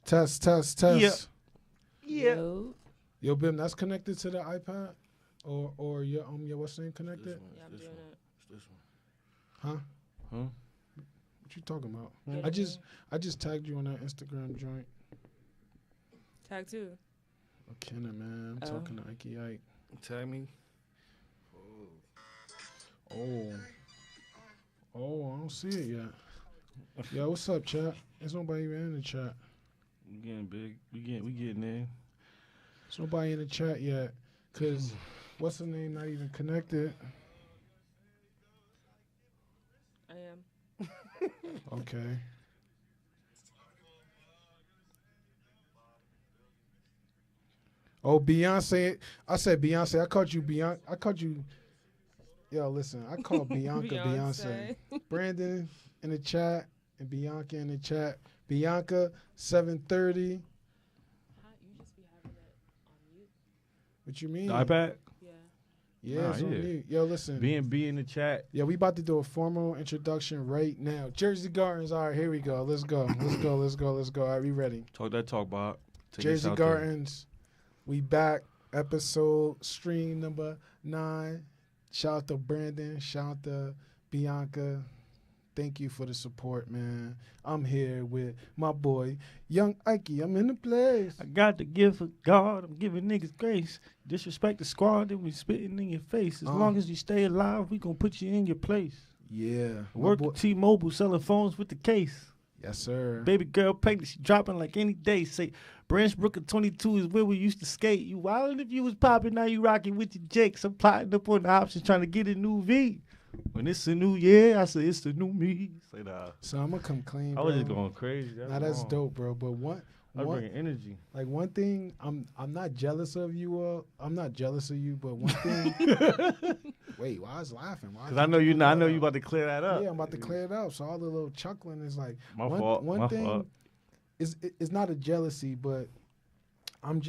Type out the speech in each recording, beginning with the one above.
Test. Yeah. Yo, Bim, that's connected to the iPad, or your what's name connected? Yeah, I'm doing it. It's this one. Huh? What you talking about? Get I it, just man. I just tagged you on that Instagram joint. Tag 2. McKenna, man. I'm talking to Ike Ike. Tag me. Oh, I don't see it yet. Yo, what's up, chat? There's nobody even in the chat. We getting big. We getting there. There's nobody in the chat yet. Cause what's the name not even connected? I am. Okay. Oh, Beyonce. I said Beyonce. I called you Beyonce. I called you. Yo, listen. I called Bianca Beyonce. Brandon in the chat and Bianca in the chat. Bianca, 7:30. How you just be having that on mute? What you mean? The iPad. Yeah. Yeah, Nah, it's on yeah. mute. Yo, listen. B in the chat. Yeah, we about to do a formal introduction right now. Jersey Gardens. All right, here we go. Let's go. All right, we ready. Talk that talk, Bob. Take us Jersey out there. Gardens. We back. Episode stream number 9. Shout out to Brandon. Shout out to Bianca. Thank you for the support, man. I'm here with my boy, Young Ike. I'm in the place. I got the gift of God. I'm giving niggas grace. Disrespect the squad, then we spitting in your face. As long as you stay alive, we gonna put you in your place. Yeah. my Work boy- at T-Mobile, selling phones with the case. Yes, sir. Baby girl pregnant, she dropping like any day. Say, Branch Brook at 22 is where we used to skate. You wildin' if you was popping, now you rocking with your Jakes. I'm plotting up on the options, trying to get a new V. When it's a new year, I say it's the new me. Say nah. So I'm gonna come clean. I was bro. just going crazy. That's wrong. dope, bro. But I was bringing energy. like one thing, I'm not jealous of you. I'm not jealous of you, but one thing. Wait, why is laughing? Why is Cause I know you. I know you about to clear that up. Yeah, I'm about to clear it up. So all the little chuckling is like My one, fault. One My thing fault. is not a jealousy, but I'm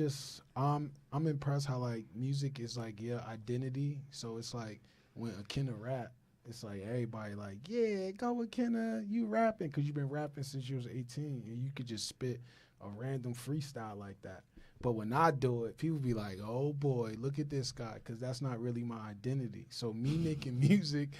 impressed how like music is like your identity. So it's like when a Kenna rap, it's like everybody like, yeah, go with Kenna, you rapping, because you've been rapping since you was 18, and you could just spit a random freestyle like that. But when I do it, people be like, oh boy, look at this guy, because that's not really my identity. So me making music,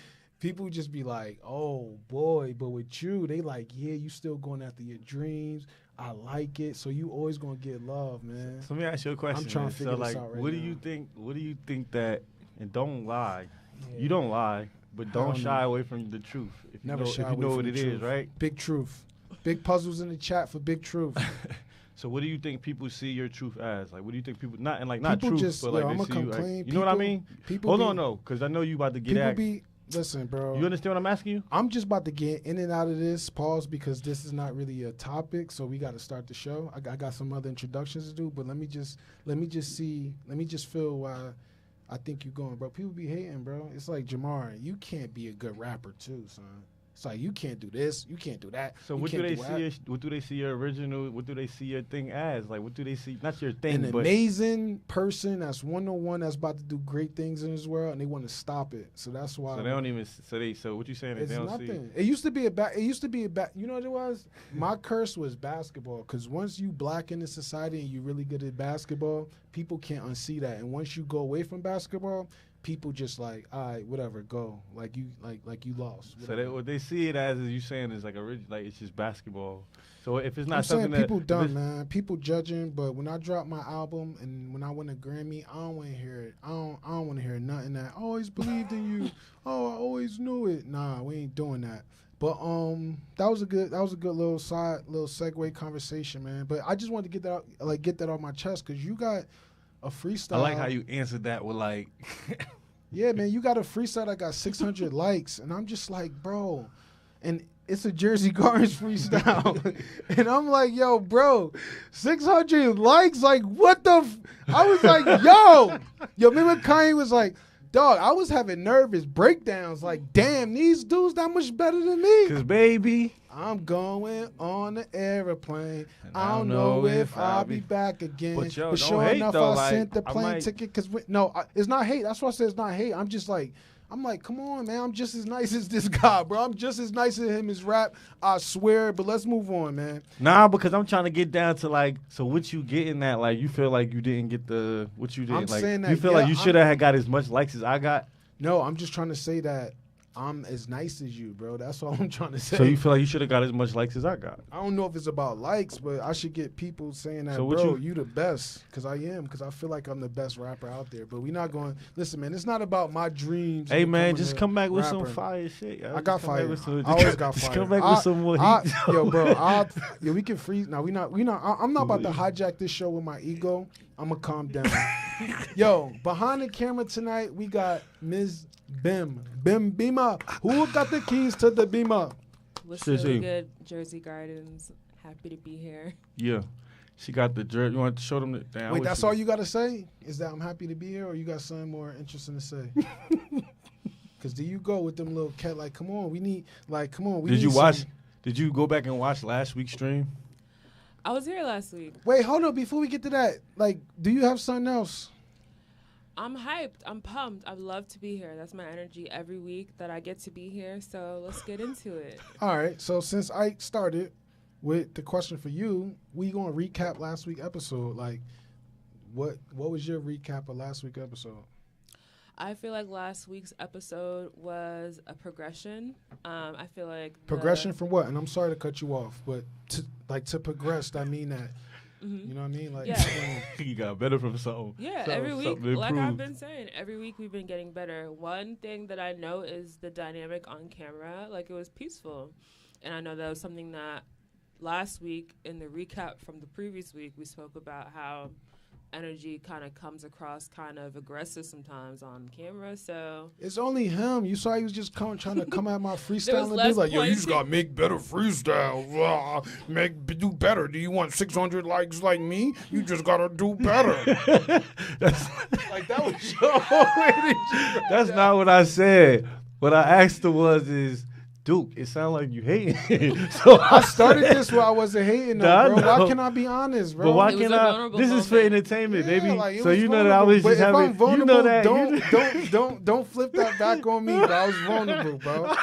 people just be like, oh boy, but with you, they like, yeah, you still going after your dreams. I like it. So you always gonna get love, man. So let me ask you a question. I'm trying man. to figure so, this like, out right what do now. you think? What do you think that? And don't lie. Yeah. You don't lie, but don't Hell shy no. away from the truth. If Never you know, shy if you away know from what the it is, truth. right? Big truth. Big puzzles in the chat for big truth. So what do you think people see your truth as? Like, what do you think people not not People truth, just, but like yo, they I'ma see come you? Like, clean. you know what I People- mean? people Hold be- on, no, because I know you about to get People at. be, listen, bro. You understand what I'm asking you? I'm just about to get in and out of this pause because this is not really a topic, so we got to start the show. I got some other introductions to do, but let me just feel why I think you're going, bro. People be hating, bro. It's like Jamar, you can't be a good rapper too, son. It's like you can't do this, you can't do that. So you what do can't they that. see? What do they see your original? What do they see your thing as? Like, what do they see? Not your thing, An but amazing person that's 101 that's about to do great things in this world, and they want to stop it. So that's why. so they don't even. So what you saying is It's they don't nothing. see. It used to be You know what it was? My curse was basketball. Because once you black in the society and you're really good at basketball, people can't unsee that. And once you go away from basketball, people just like, all right, whatever, go. Like you lost. So whatever. what they see it as is you saying is like like it's just basketball. So if it's not I'm saying something that people if done, it's- man. People judging, but when I drop my album and when I win a Grammy, I don't want to hear it. I don't want to hear nothing that I always believed in you. Oh, I always knew it. Nah, we ain't doing that. But that was a good little segue conversation, man. But I just wanted to get that off my chest because you got a freestyle. I like how you answered that with like. Yeah, man, you got a freestyle that got 600 likes, and I'm just like, bro, and it's a Jersey Gardens freestyle, and I'm like, yo, bro, 600 likes, like, what the? I was like, yo, remember Kanye was like, dog, I was having nervous breakdowns, like, damn, these dudes that much better than me. Cause baby, I'm going on the airplane. And I don't know if I'll be back again. But yo, But don't sure hate enough, though, I like, sent the I plane might- ticket because it's not hate. That's why I said it's not hate. I'm just like, I'm like, come on, man. I'm just as nice as this guy, bro. I'm just as nice as him as rap. I swear. But let's move on, man. Nah, because I'm trying to get down to like, so what you getting at? Like, you feel like you didn't get what you did. I'm like, saying that, you feel yeah, like you should have got as much likes as I got. No, I'm just trying to say that I'm as nice as you, bro. That's all I'm trying to say. So you feel like you should have got as much likes as I got. I don't know if it's about likes, but I should get people saying that, So what bro, you- you the best. Because I am. Because I feel like I'm the best rapper out there. But we not going, listen, man, it's not about my dreams. Hey of man, becoming just a come back with rapper. some fire shit. Yo. I Just got come back fire. with some- I always got just fire. come back with some more heat. Yo, bro, we can freeze. Now, I'm not about to hijack this show with my ego. I'm going to calm down. Yo, behind the camera tonight, we got Ms. Bim Bima. Who got the keys to the Bima? What's Shit, really shit. good, Jersey Gardens? Happy to be here. Yeah, she got the jerk. You want to show them the? Damn, I Wait, wish that's you- all you got to say? Is that I'm happy to be here, or you got something more interesting to say? Because do you go with them little cat, like, come on, we need, like, come on. We Did need you watch? some- Did you go back and watch last week's stream? I was here last week. Wait, hold up. Before we get to that, like, do you have something else? I'm hyped. I'm pumped. I love to be here. That's my energy every week that I get to be here. So let's get into it. All right. So since I started with the question for you, we gonna recap last week's episode. Like, what was your recap of last week's episode? I feel like last week's episode was a progression. I feel like Progression from what? And I'm sorry to cut you off, but to progress, I mean that. You know what I mean? Like, Yeah. You got better from something. Yeah, something- every week, something to like I've improve. been saying, every week we've been getting better. One thing that I know is the dynamic on camera. Like, it was peaceful. And I know that was something that last week in the recap from the previous week, we spoke about how energy kind of comes across kind of aggressive sometimes on camera. So it's only him. You saw he was just trying to come at my freestyle and be less like, yo, you just pointing. gotta make better freestyles. Do better. Do you want 600 likes like me? You just gotta do better. That's, Like, that was your whole energy. that's not what I said. What I asked her is, Duke, it sounds like you hating. So I started this where I wasn't hating, Nah, though, bro. no. Why can't I be honest, bro? But why It was can't a I? vulnerable This is for moment. entertainment, Yeah, baby. like, it So was you know that I vulnerable. was But just if having. I'm You vulnerable, know that. don't flip that back on me, bro. I was vulnerable, bro.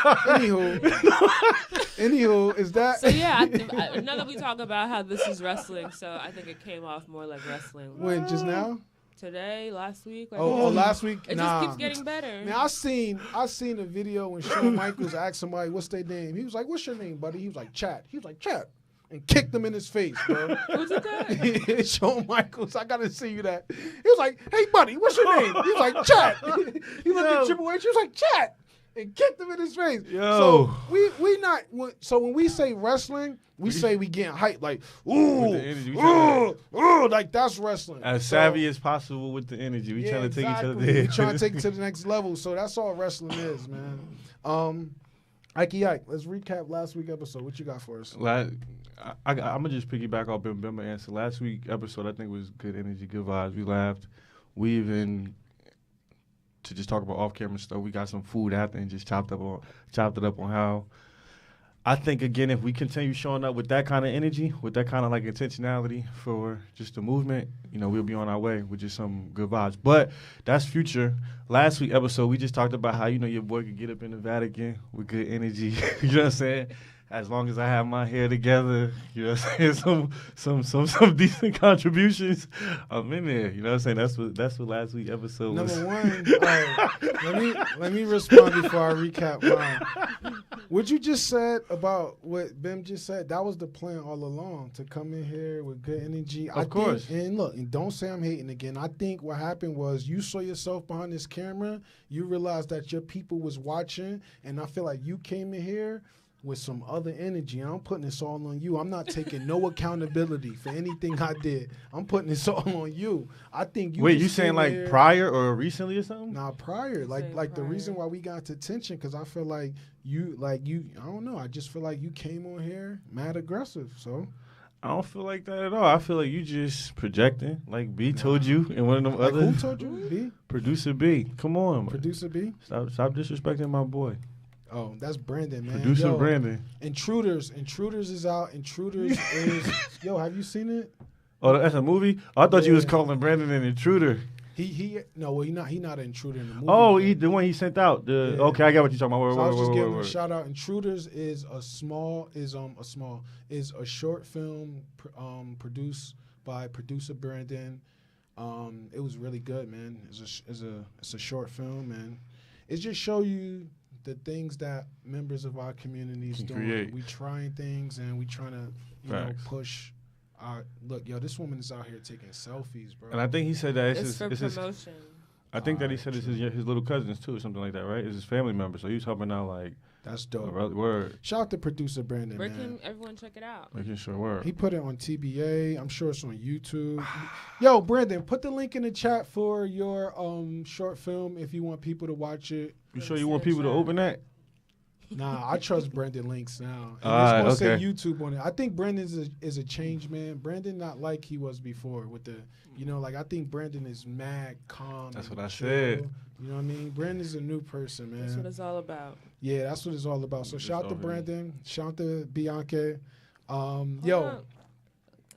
Anywho, is that? So yeah, now that we talk about how this is wrestling, so I think it came off more like wrestling. When just now? Today, last week, like Oh, last week? it Nah. just keeps getting better. Man, I seen a video when Shawn Michaels asked somebody what's their name. He was like, "What's your name, buddy?" He was like, "Chat." He was like, "Chat," and kicked him in his face, bro. Who did that? Shawn Michaels, I gotta see you that. He was like, "Hey, buddy, what's your name?" He was like, "Chat." He looked Yo. at Triple H. He was like, "Chat," and kicked him in his face. Yo. So we not. So when we say wrestling, we say we getting hyped, like ooh, the energy, we ooh, like that's wrestling. As So- savvy as possible with the energy. We trying to take each other exactly. there. We trying to take it to the next level. So that's all wrestling is, man. Ike, let's recap last week's episode. What you got for us? I'm gonna just piggyback off Bim Bimba answer. Last week episode I think was good energy, good vibes. We laughed. We even to just talk about off camera stuff. We got some food after and just chopped it up on how. I think again, if we continue showing up with that kind of energy, with that kind of like intentionality for just the movement, we'll be on our way with just some good vibes. But that's future. Last week episode, we just talked about how your boy could get up in the Vatican with good energy. You know what I'm saying? As long as I have my hair together, you know what I'm saying? Some decent contributions, I'm in there. You know what I'm saying? That's what last week episode was. Number one, let me respond before I recap mine. What you just said about what Bim just said, that was the plan all along, to come in here with good energy. Of course. And look, and don't say I'm hating again. I think what happened was you saw yourself behind this camera, you realized that your people was watching, and I feel like you came in here with some other energy. I'm putting this all on you. I'm not taking no accountability for anything I did. I'm putting this all on you. I think you Wait, just you saying came like here- prior or recently or something? Nah, prior. Like Say the reason prior. why we got to tension, because I feel like you, I don't know. I just feel like you came on here mad aggressive. So I don't feel like that at all. I feel like you just projecting. Like B told you in one of them like, other who told you? B? producer B. Come on, man. Producer B? Stop disrespecting my boy. Oh, that's Brandon, man. Producer Yo, Brandon. Intruders is out. Intruders is, yo, have you seen it? Oh, that's a movie? I thought you was Yeah. calling Brandon an intruder. He not an intruder in the movie. Oh, but- the one he sent out. Yeah. Okay, I got what you're talking about. So I was just giving him a Word. shout out. Intruders is a short film produced by producer Brandon. It was really good, man. It's a short film, and it just show you the things that members of our communities Can doing. create. We trying things, and we trying to Facts. push. Look, yo, this woman is out here taking selfies, bro. And I think he said that It's for it's his, promotion. I think that he Alright, said it's true. his little cousins too, or something like that, right? It's his family member, so he was helping out like That's dope. word, Shout out to producer Brandon, Where man. can everyone check it out? making sure word. He put it on TBA. I'm sure it's on YouTube. Yo, Brandon, put the link in the chat for your short film if you want people to watch it. You sure you want people to open that? Nah, I trust Brandon links now. And Alright, it's gonna okay. say YouTube on it. I think Brandon is a change man. Brandon not like he was before with the, I think Brandon is mad calm. That's and what I chill. said. You know what I mean? Brandon's a new person, man. That's what it's all about. Yeah, that's what it's all about. So It's shout out to all right. Brandon. Shout out to Bianca. Hold Yo, up.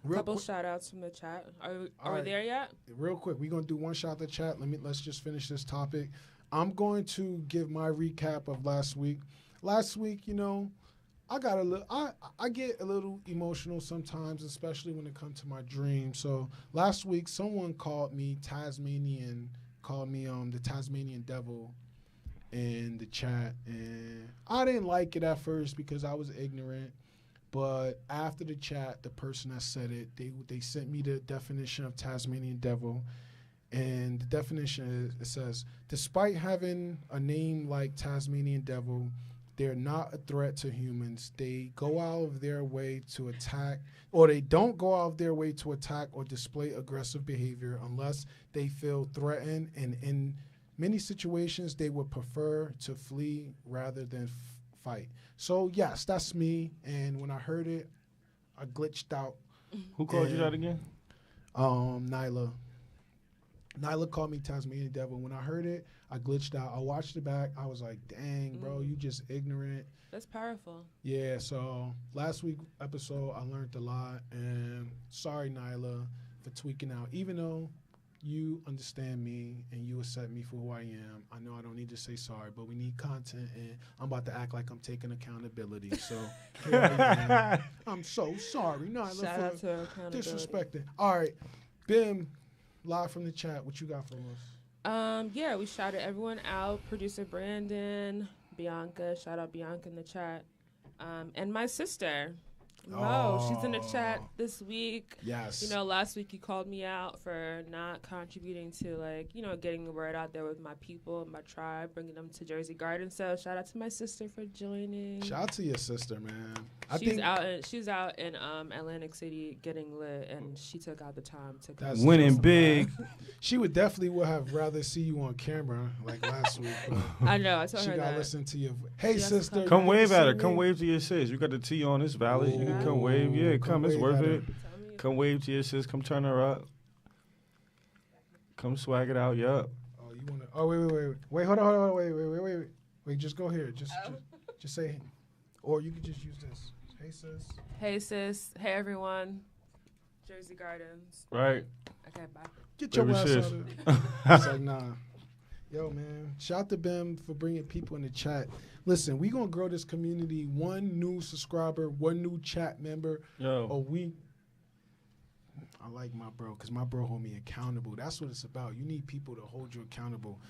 real Couple quick. shout outs from the chat. Are we Alright. there yet? Real quick, we're gonna do one shot at the chat. Let's just finish this topic. I'm going to give my recap of last week. Last week, I got a little. I get a little emotional sometimes, especially when it comes to my dreams. So last week, someone called me the Tasmanian Devil in the chat, and I didn't like it at first because I was ignorant. But after the chat, the person that said it, they sent me the definition of Tasmanian Devil. And the definition it says, despite having a name like Tasmanian Devil, they're not a threat to humans. They go out of their way to attack, or they don't go out of their way to attack or display aggressive behavior unless they feel threatened. And in many situations, they would prefer to flee rather than fight. So, yes, that's me. And when I heard it, I glitched out. Who called you And- that again? Nyla. Nyla called me Tasmanian Devil. When I heard it, I glitched out. I watched it back. I was like, dang, bro, you just ignorant. That's powerful. Yeah, so last week episode, I learned a lot. And sorry, Nyla, for tweaking out. Even though you understand me and you accept me for who I am, I know I don't need to say sorry, but we need content. And I'm about to act like I'm taking accountability. So here I am. I'm so sorry, Nyla, Shout out for to accountability. disrespecting. All right, Bim, live from the chat. What you got for us? Yeah, we shouted everyone out. Producer Brandon, Bianca, shout out Bianca in the chat. And my sister, Mo, she's in the chat this week. Yes. Last week you called me out for not contributing to getting the word out there with my people and my tribe, bringing them to Jersey Garden. So shout out to my sister for joining. Shout out to your sister, man. She's out in Atlantic City getting lit, and she took out the time to come. That's Winning just- big. She would have rather see you on camera like last week. I know. I told She her gotta that. listen to you. Hey, She has to sister. Come you wave at her. see Come me? wave to your sis. You got the T on. It's valid. You can come Ooh, wave. Yeah, come It's wave worth at her. it. Come wave to your sis. Come turn her up. Come swag it out. Yup. Oh, you wanna? Oh, wait. Hold on. Wait. Just go here. Just say, or you could just use this. Hey, sis. Hey sis. Hey everyone. Jersey Gardens. Right. Okay, bye. Get your Baby ass sis. out of there. It's like, nah. Yo, man. Shout out to Bim for bringing people in the chat. Listen, we going to grow this community. One new subscriber, one new chat member Yo. a week. I like my bro because my bro hold me accountable. That's what it's about. You need people to hold you accountable.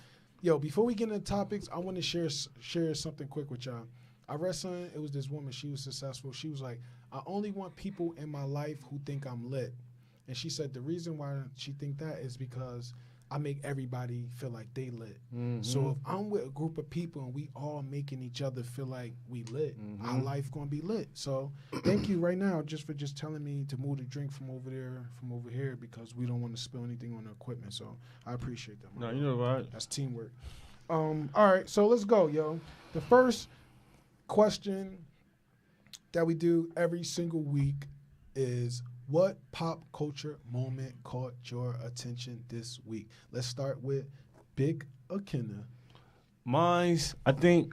Yo, before we get into topics, I want to share something quick with y'all. I read something. It was this woman. She was successful. She was like, I only want people in my life who think I'm lit. And she said the reason why she think that is because I make everybody feel like they lit. Mhm. So if I'm with a group of people and we all making each other feel like we lit, our life gonna be lit. So thank you right now just for just telling me to move the drink from over here because we don't want to spill anything on the equipment. So I appreciate that. No, you know what? That's teamwork. All right, so let's go, yo. The first question that we do every single week is what pop culture moment caught your attention this week? Let's start with Big Akina. Mine's, I think,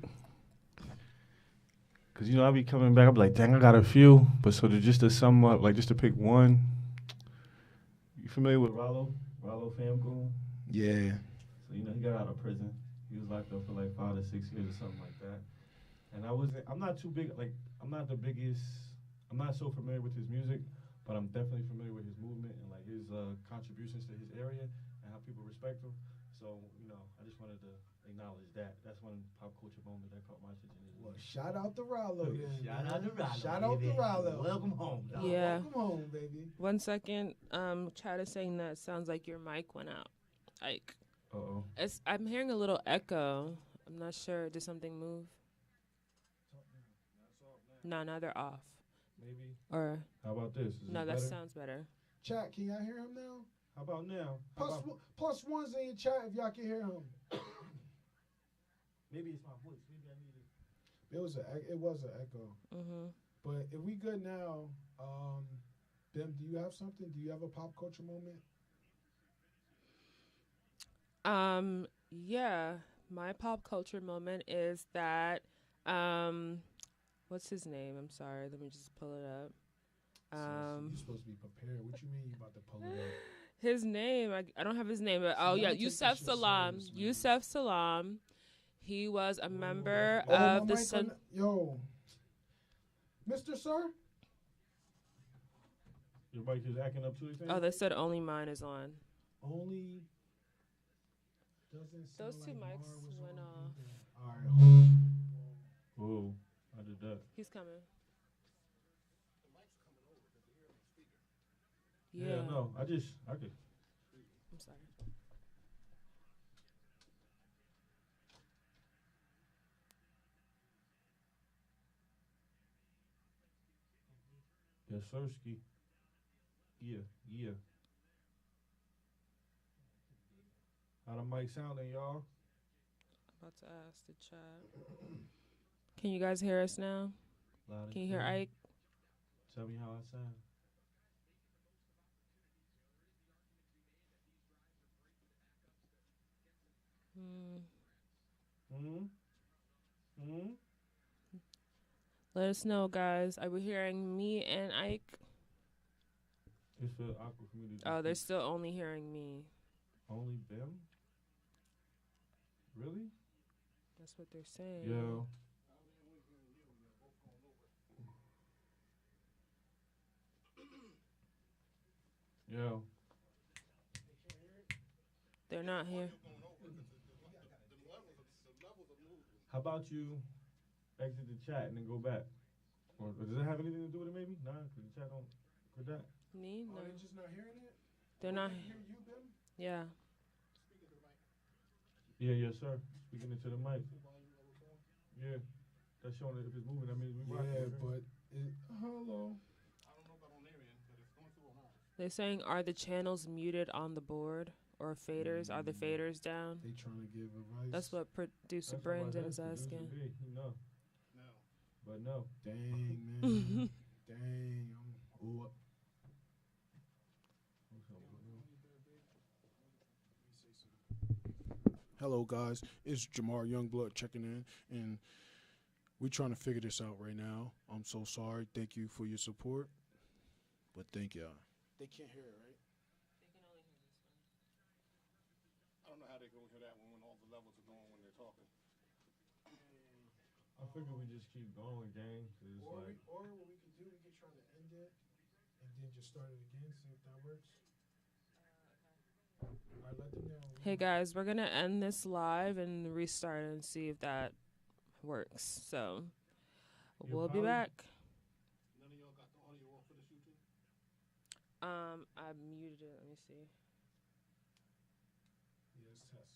because, I be coming back, I be like, dang, I got a few. But so just to sum up, just to pick one, you familiar with Rollo? Rollo Famgoon? Yeah. So he got out of prison. He was locked up for like 5 to 6 years or something like that. And I'm not too big. Like I'm not the biggest. I'm not so familiar with his music, but I'm definitely familiar with his movement and like his contributions to his area and how people respect him. So I just wanted to acknowledge that. That's one pop culture moment that caught my attention. Well, shout out to Rollo. Shout out to Rollo. Shout out to Rollo. Welcome home, dog. Yeah. Welcome home, baby. 1 second. Chad is saying that sounds like your mic went out. Like, I'm hearing a little echo. I'm not sure. Did something move? No, now they're off. Maybe. Or how about this? no, that sounds better. Chat, can y'all hear him now? How about now? Plus ones in your chat if y'all can hear him. Maybe it's my voice. Maybe I need it. It was an echo. Mhm. But if we good now, Bim, do you have something? Do you have a pop culture moment? Yeah. My pop culture moment is that what's his name? I'm sorry. Let me just pull it up. You're supposed to be prepared. What you mean you about to pull it up? His name, I don't have his name, but Yusef Salam. Yusef Salam. He was a member of the Yo, Mr. Sir? Your mic is acting up too, you think? Oh, they said only mine is on. Only doesn't Those sound two like mics Mar was went on off. either. All right, Whoa, I did that. He's coming. Yeah, no, I could. I'm sorry. Yes, sirski. Yeah. How the mic sounding, y'all? About to ask the chat. Can you guys hear us now? Loud Can you hear Ike? Tell me how I sound. Let us know, guys. Are we hearing me and Ike? It's for awkward for me to. Oh, they're still only hearing me. Only them? Really? That's what they're saying. Yo. Yo. They're not here. How about you exit the chat and then go back? Or does it have anything to do with it maybe? Nah, because the chat don't with that. Me? No. Are they just not hearing it? They're not. Hear you, Bim? Yeah. Yeah, yes, sir. Speaking into the mic. Yeah. That's showing that if it's moving, that means we rocking. Yeah, but hello. They're saying, are the channels muted on the board or faders? Are the faders down? They trying to give advice. That's what producer Brandon is asking. No. But no. Dang, man. Dang. Ooh. Hello, guys. It's Jamar Youngblood checking in, and we're trying to figure this out right now. I'm so sorry. Thank you for your support, but thank y'all. They can't hear it, right? They can only hear this one. I don't know how they go hear that one when all the levels are going when they're talking. I figure we just keep going, gang. Or what we could do, we could try to end it and then just start it again, see if that works. All right, let them know. Hey guys, we're gonna end this live and restart and see if that works. So we'll be back. None of y'all got the audio off for this YouTube? I muted it. Let me see. Yes, test.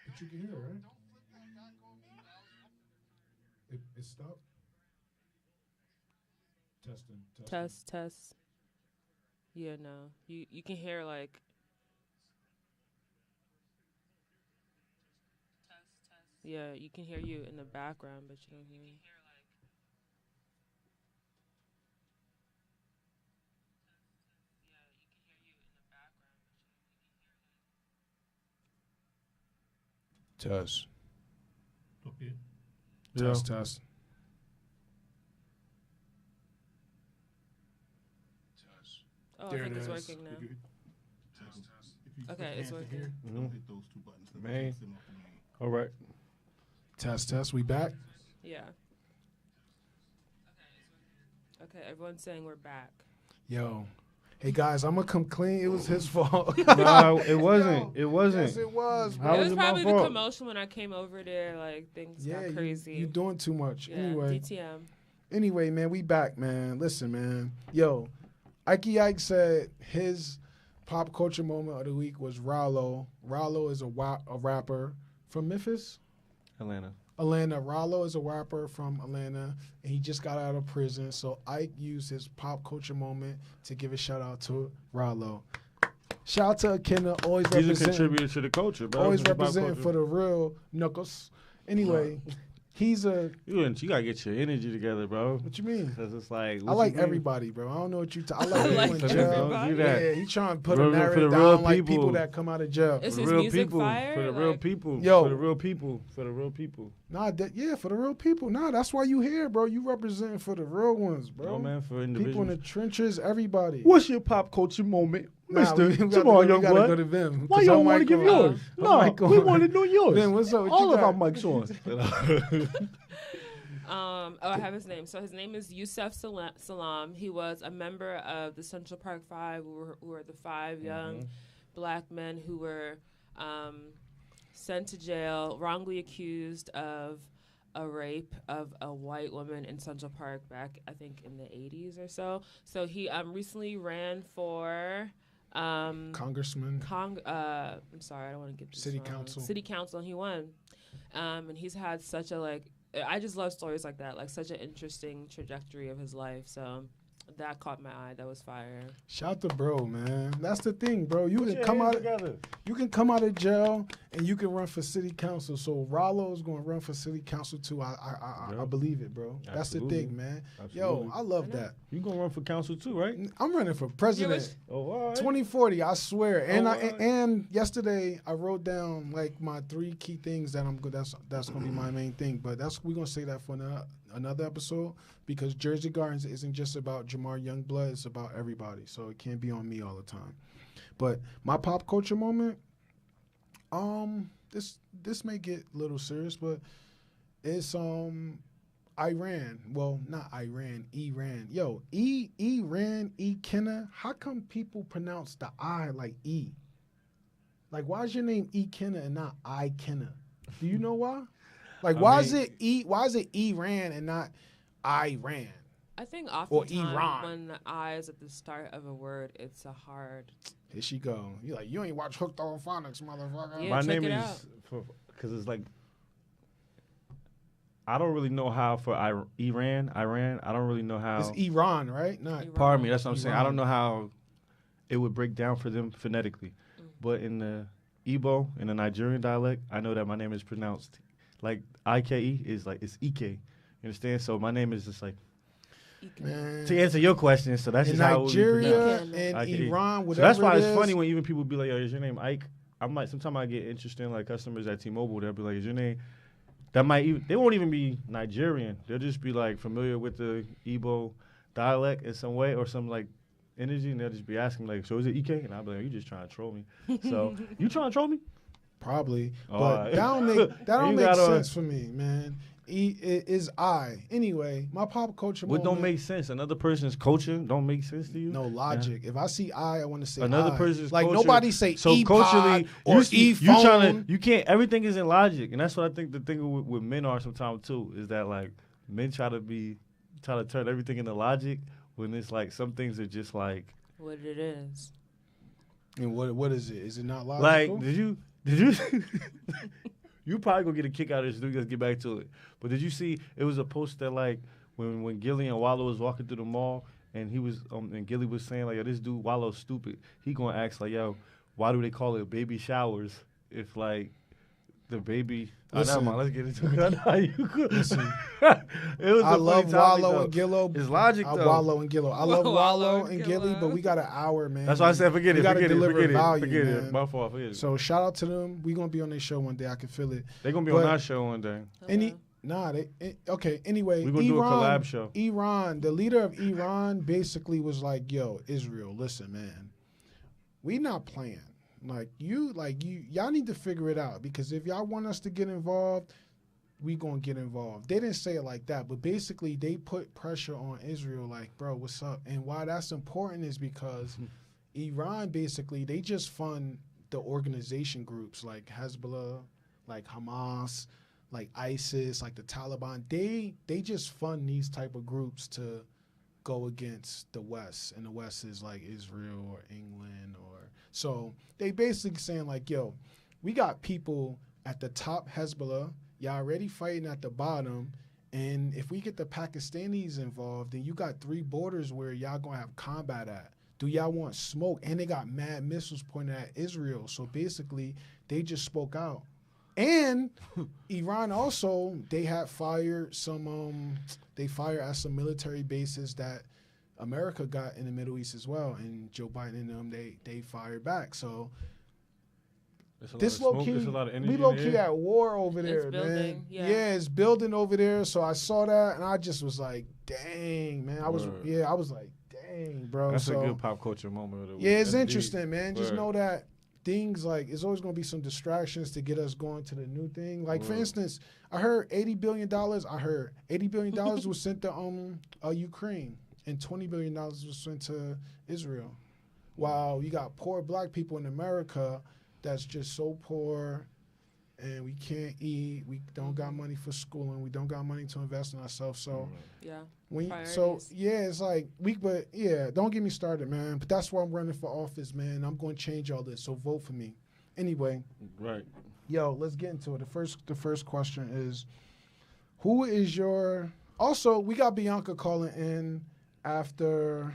But you can hear it, right? It stopped. Testing. Test. Yeah, no. You can hear like. Yeah, you can hear you in the background, but you don't hear me. Test. Okay. Test. Oh, There I think it it's is. working now. If you Okay, put it's your hands to working. here, Mhm. don't hit those two buttons. That Man. takes them off the main. All right. Test. We back. Yeah. Okay, everyone's saying we're back. Yo. Hey guys, I'm gonna come clean. It was his fault. No, it wasn't. Yo, It wasn't. Yes, it was. How it was was it my probably the fault? commotion when I came over there. Like things Yeah, got crazy. you doing too much. yeah, Anyway, DTM. anyway, man, we back, man. Listen, man. Yo, Ike said his pop culture moment of the week was Rallo. Rallo is a rapper from Memphis, Atlanta. Atlanta. Rallo is a rapper from Atlanta, and he just got out of prison. So Ike used his pop culture moment to give a shout out to Rallo. Shout out to Akinna, always He's a representing. contributor to the culture, bro. Always It's about representing culture. for the real knuckles. Anyway, he's a. You gotta get your energy together, bro. What you mean? Cause it's like I like everybody, bro. I don't know what you. I I like like people in jail. everybody. Do that. Yeah, he trying to put For a the- for narrative the real down like people people. that come out of jail. Is For his the real music people. fire? For the real Like- people. Yo. For the real people. For the real people. Nah, yeah, for the real people. Nah, that's why you here, bro. You representing for the real ones, bro. No man, for People in individuals. the trenches, everybody. What's your pop culture moment, Nah, Mister? we Come gotta on, go, young we gotta boy. go to Vim. Why 'cause you our don't want to mic give on. yours? Our No, mic we on. want to know yours. Vim, what's up? What All you of our got? mics on. I have his name. So his name is Yusef Salam. He was a member of the Central Park Five, who were the five young black men who were sent to jail, wrongly accused of a rape of a white woman in Central Park back, I think, in the 80s or so. So he recently ran for Congressman. I'm sorry, I don't want to get this City wrong. council. City council, and he won. And he's had such a I just love stories like that, like such an interesting trajectory of his life. So that caught my eye. That was fire. Shout to bro, man. That's the thing, bro. You Put can your come hands out. together. You can come out of jail and you can run for city council. So Rollo is going to run for city council too. I Yeah. believe it, bro. That's the Absolutely. thing, man. Absolutely. Yo, I love I know. that. You gonna run for council too, right? I'm running for president. Oh, all right. 2040, I swear. And Oh, and yesterday I wrote down like my 3 key things that I'm good. That's gonna be my main thing. But we're gonna say that for another episode because Jersey Gardens isn't just about Jamar Youngblood. It's about everybody. So it can't be on me all the time. But my pop culture moment, this may get a little serious, but it's Iran. Well, not Iran, Iran. Yo, Iran, Kenna. How come people pronounce the I like E? Like, why is your name Kenna and not I Kenna? Do you know why? Like, why is it Iran and not Iran? I think Or oftentimes Iran. when the I is at the start of a word, it's a hard. Here she go. You like, you ain't watch Hooked on Phonics, motherfucker. Yeah. My check name it is out. because it's like I don't really know how for Iran. I don't really know how. It's Iran, right? Not Iran. Pardon me, that's what I'm saying. I Iran. don't know how it would break down for them phonetically, but in the Igbo, in the Nigerian dialect, I know that my name is pronounced like Ike is like it's Ike. You understand? So my name is just like man. to answer your question. So that's In just how it would be Nigeria pronounced. and Ike. Iran, So whatever that's why it it's is, funny when even people be like, "Yo, is your name Ike?" I'm like, sometimes I get interested in like customers at T-Mobile. They'll be like, "Is your name?" That might even they won't even be Nigerian. They'll just be like familiar with the Igbo dialect in some way or some like energy, and they'll just be asking like, "So is it Ike?" And I'll be like, "You just trying to troll me?" So you trying to troll me? probably, All but right. that don't make You gotta- sense for me, man. Is I anyway? My pop culture. What don't moment, make sense? Another person's culture don't make sense to you? no logic. If I see I want to say Another I. person's like culture. nobody say So e-pod culturally, or you trying e-phone. to you can't. Everything is in logic, and that's what I think the thing with men are sometimes too. Is that like men try to turn everything into logic when it's like some things are just like What it is. And what is it? Is it not like logical? did you you probably gonna get a kick out of this. Let's get back to it. But did you see it was a post that like when Gilly and Wallow was walking through the mall and he was and Gilly was saying like, yo, this dude Wallow's stupid. He gonna ask like, yo, why do they call it baby showers if like the baby? Listen. Never mind, let's get into it. I know how you could. Listen. It was I a love funny topic, Wallow though. and Gillo. It's logic though. Wallow and Gillo. I love Wallow Wallow and and Gilly, Gillo. but we got an hour, man. That's why I said forget We it. gotta Forget it. deliver Forget it. value, Forget man. it. My fault. Forget it. So shout out to them. We gonna be on their show one day. I can feel it. They're gonna be but- on our show one day. Any Nah, okay. Anyway, We're gonna do a collab show. Iran, the leader of Iran, basically was like, "Yo, Israel, listen, man, we not playing. Y'all need to figure it out because if y'all want us to get involved, we gonna get involved." They didn't say it like that, but basically they put pressure on Israel, like, "Bro, what's up?" And why that's important is because Iran basically they just fund the organization groups like Hezbollah, like Hamas, like ISIS, like the Taliban. They just fund these type of groups to go against the West, and the West is like Israel or England or so they basically saying like, yo, we got people at the top Hezbollah, y'all already fighting at the bottom, and if we get the Pakistanis involved, then you got 3 borders where y'all gonna have combat at. Do y'all want smoke? And they got mad missiles pointed at Israel. So basically, they just spoke out. And Iran also, they had fired some, they fired at some military bases that America got in the Middle East as well. And Joe Biden and them, they fired back. So this low key, we low key at war over there, building, man. yeah. It's building over there. So I saw that and I just was like, dang, man. I was like, dang, bro. That's a good pop culture moment of the week. Yeah, it's That's interesting, deep. man. Just know that things like it's always going to be some distractions to get us going to the new thing. Like, for instance, I heard $80 billion. I heard $80 billion was sent to Ukraine and $20 billion was sent to Israel. Wow, you got poor black people in America that's just so poor and we can't eat. We don't got money for schooling. We don't got money to invest in ourselves. So, yeah. It's like but don't get me started, man. But that's why I'm running for office, man. I'm going to change all this. So vote for me. Anyway, right. Yo, let's get into it. The first question is, who is your? Also, we got Bianca calling in after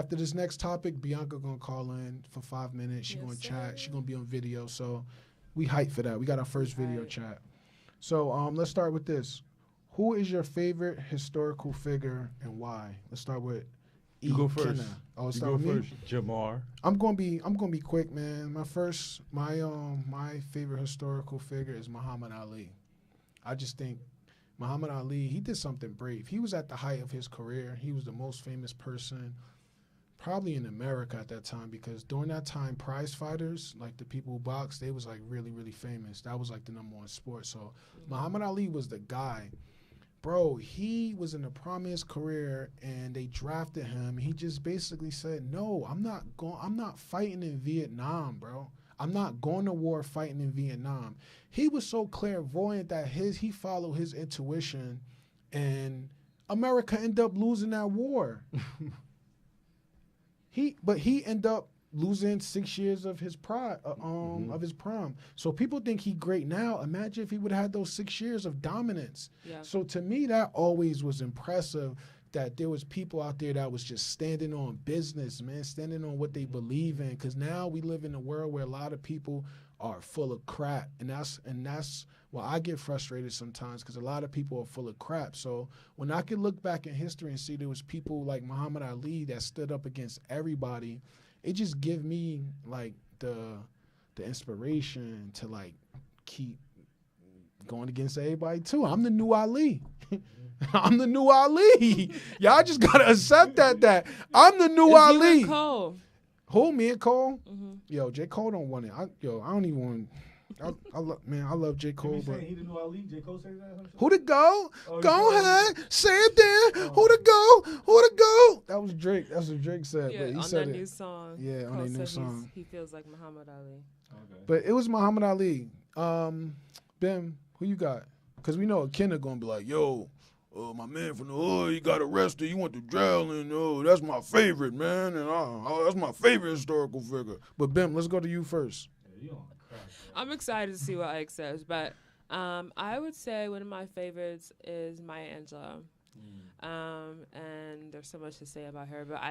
this next topic. Bianca gonna call in for 5 minutes. She gonna chat. She gonna be on video. So we hyped for that. We got our first video chat. So let's start with this. Who is your favorite historical figure and why? Let's start with You go first. Kenna. Oh, You go first. Jamar. I'm gonna be quick, man. My favorite historical figure is Muhammad Ali. I just think Muhammad Ali, he did something brave. He was at the height of his career. He was the most famous person probably in America at that time because during that time, prize fighters, like the people who boxed, they was like really, really famous. That was like the #1 sport. So Muhammad Ali was the guy. Bro, he was in the prime of his career and they drafted him. He just basically said, no, I'm not fighting in Vietnam, bro. I'm not going to war fighting in Vietnam. He was so clairvoyant that he followed his intuition and America ended up losing that war. He ended up losing 6 years of his of his prime. So people think he great now. Imagine if he would have had those 6 years of dominance. Yeah. So to me, that always was impressive that there was people out there that was just standing on business, man, standing on what they believe in. Because now we live in a world where a lot of people are full of crap, and that's why I get frustrated sometimes because a lot of people are full of crap. So when I can look back in history and see there was people like Muhammad Ali that stood up against everybody, it just give me like the inspiration to like keep going against everybody too. I'm the new Ali. I'm the new Ali. Y'all just gotta accept that I'm the new Ali. You and Cole. Who, me and Cole? Mm-hmm. Yo, J. Cole don't want it. I don't even want. I love J. Cole, but he the new Ali? J. Cole said that? who to go? Oh, Go ahead, say it there. Who to go? Who to go? That was Drake. That's what Drake said. Yeah, but he on said that it. new song. Yeah, on Cole that new said song. He feels like Muhammad Ali. Okay. But it was Muhammad Ali. Bim, who you got? Because we know Kenna gonna be like, yo, my man from the hood, he got arrested. He went to jail, and that's my favorite, man. And that's my favorite historical figure. But Bim, let's go to you first. Yeah, you on crack, bro. I'm excited to see what Ike says, but I would say one of my favorites is Maya Angelou. And there's so much to say about her, but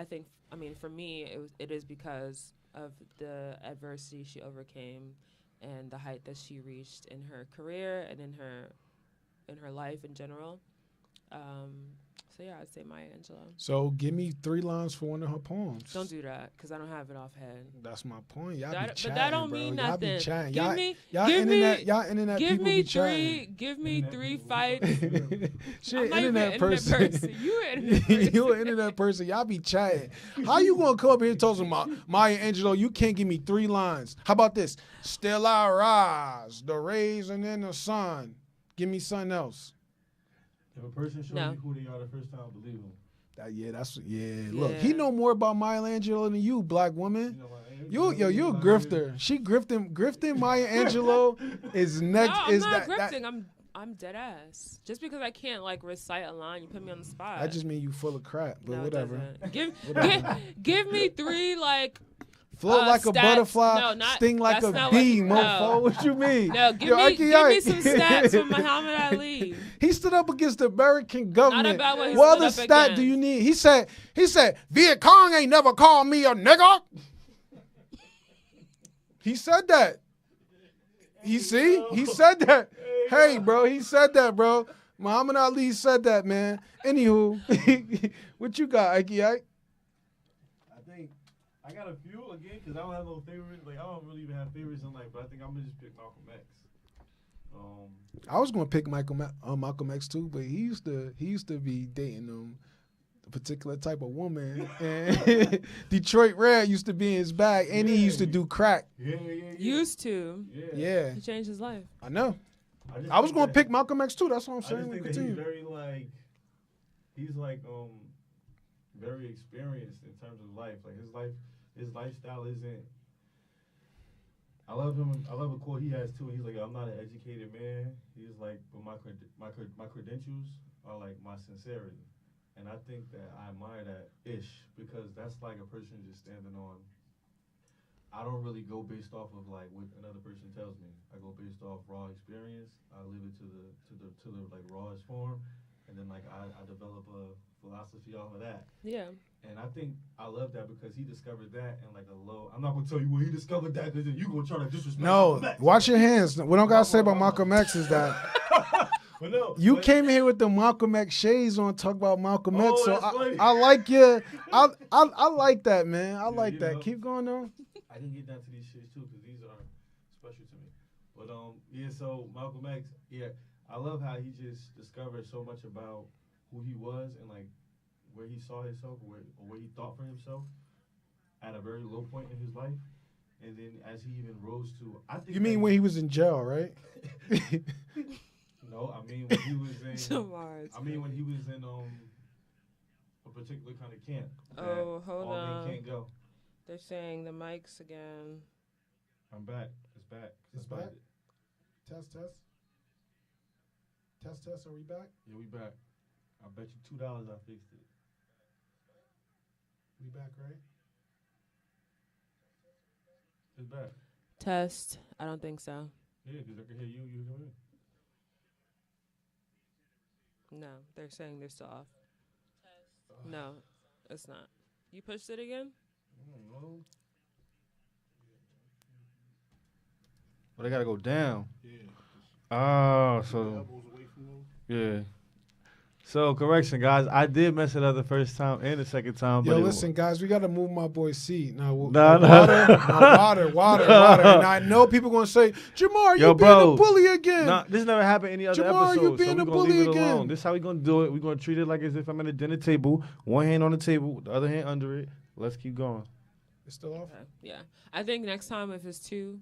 for me, it is because of the adversity she overcame and the height that she reached in her career and in her life in general. So yeah, I'd say Maya Angelou. So give me 3 lines for one of her poems. Don't do that because I don't have it offhand. That's my point. Y'all That- be but chatting, that don't bro. mean Y'all nothing. be chatting. Give Y'all, me- y'all give internet, me- y'all internet Give people me be chatting. give me three fights. Shit, I'm not even internet an person. internet person. You an internet person. You an internet person. Y'all be chatting. How you gonna come up here and talk about Maya Angelou? You can't give me 3 lines. How about this? Still I rise, the rays and then the sun. Give me something else. If a person shows No. you who they are the first time, believe them. Look, he Yeah. know more about Maya Angelou than you, black woman. You a like, grifter. She grifting Maya Angelou is next. No, I'm is not that, grifting. I'm dead ass. Just because I can't like recite a line, you put me on the spot. That just mean you full of crap. But No, it whatever. doesn't. Give me 3 like. Float like a stats. butterfly, No, not- sting like that's a not bee, what- no. mofo. What you mean? No, give Yo, me Ike, Ike. some stats from Muhammad Ali. He stood up against the American government. about what he What stood other up stat do against. you need? He said, Viet Cong ain't never called me a nigga. He said that. He said that. Hey, bro, he said that, bro. Muhammad Ali said that, man. Anywho, what you got, Ike? I think I got a few again because I don't have no favorites. Like I don't really even have favorites in life, but I think I'm gonna just pick Malcolm X. I was gonna pick Malcolm X too, but he used to be dating a particular type of woman, and Detroit Red used to be in his bag, and he used to do crack. Yeah. Used to. Yeah, He changed his life. I know. just I was think gonna that- pick Malcolm X too. That's what I'm I just saying. think that Continue. he's very very experienced in terms of life. Like his lifestyle isn't. I love him. I love a quote he has too. He's like, "I'm not an educated man." He's like, "But my credentials are like my sincerity," and I think that I admire that because that's like a person just standing on. I don't really go based off of like what another person tells me. I go based off raw experience. I live it to the like rawest form, and then like I develop a philosophy off of that. Yeah. And I think I love that because he discovered that in like a low. I'm not gonna tell you where he discovered that because then you gonna try to disrespect. No, Malcolm X. watch your hands. What I gotta say about Malcolm X is that But no, you but- came here with the Malcolm X shades on, talk about Malcolm Oh, X. So that's funny. I like your, I like that, man. I Yeah, like you that. know. Keep going though. I can get down to these shits too because these are special to me. But yeah. So Malcolm X, yeah, I love how he just discovered so much about who he was and like where he saw himself or where he thought for himself at a very low point in his life, and then as he even rose to, I think. You mean when he was in jail, right? No, I mean when he was in. Tomorrow. I mean when he was in a particular kind of camp. that Oh, hold all men on. can't go. They're saying the mics again. I'm back. It's back. It's I found back? it. Test. Are we back? Yeah, we back. I bet you $2 I fixed it. We back, right? It's back. Test. I don't think so. Yeah, because I can hear you. You hear me. No, they're saying they're still off. No, it's not. You pushed it again? No. Well, they gotta go down. Yeah. Oh, so Elbows away from them. yeah. So correction, guys. I did mess it up the first time and the second time. Yo, but listen, guys, we gotta move my boy's seat now. Nah, Water. And I know people gonna say, Jamar, Yo, you being bro. a bully again. Nah, this never happened any other Jamar, you episode. being So a we're gonna bully leave it again. alone. This is how we gonna do it. We're gonna treat it like as if I'm at a dinner table. One hand on the table, the other hand under it. Let's keep going. It's still off. Okay. Yeah. I think next time if it's 2,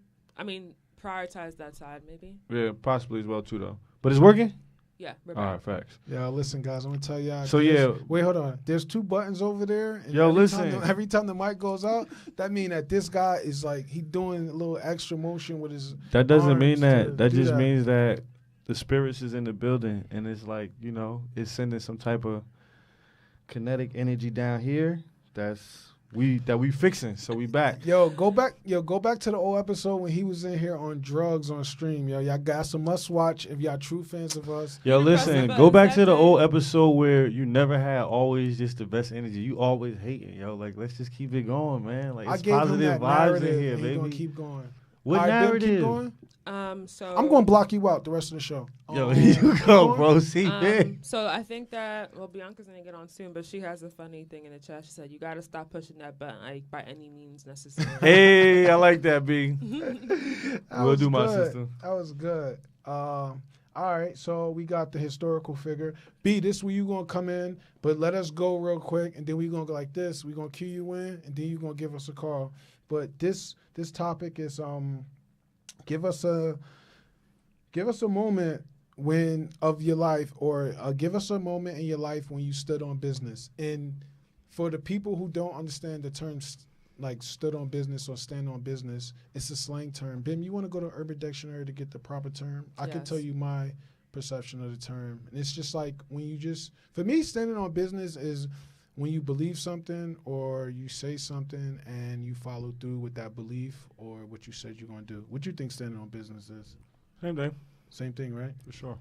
prioritize that side maybe. Yeah, possibly as well too though. But it's working. Yeah, we're All back. right, facts. Yeah, listen, guys, I'm gonna tell y'all. So, there's- yeah. wait, hold on. There's 2 buttons over there. And Yo, every time listen. every time the mic goes out, that mean that this guy is like he doing a little extra motion with his. That doesn't mean arms to that. That do just that. means that the spirits is in the building, and it's like it's sending some type of kinetic energy down here. That we fixing. So we back. Yo, go back to the old episode when he was in here on drugs on stream. Yo, y'all got some must watch if y'all true fans of us. Yo, Press the listen. button, Go back to the exactly. old episode where you never had always just the best energy. You always hating, yo. Like let's just keep it going, man. Like I it's gave him positive that vibes narrative. in here, and he gonna baby. keep going. What All right, Bill, narrative? keep going. So I'm going to block you out the rest of the show. Yo, you go, bro. See, so I think that Bianca's gonna get on soon, but she has a funny thing in the chat. She said you gotta stop pushing that button like by any means necessary. Hey, I like that, B. We'll do my good. sister. That was good. All right, so we got the historical figure. B, this where you gonna come in, but let us go real quick, and then we gonna go like this. We gonna cue you in, and then you gonna give us a call. But this topic is give us a moment when of your life, or give us a moment in your life when you stood on business. And for the people who don't understand the terms like stood on business or stand on business, it's a slang term. Bim, you want to go to Urban Dictionary to get the proper term? I can tell you my perception of the term. And it's just like when you just, for me, standing on business is when you believe something or you say something and you follow through with that belief or what you said you're going to do. What do you think standing on business is? Same thing. Same thing, right? For sure.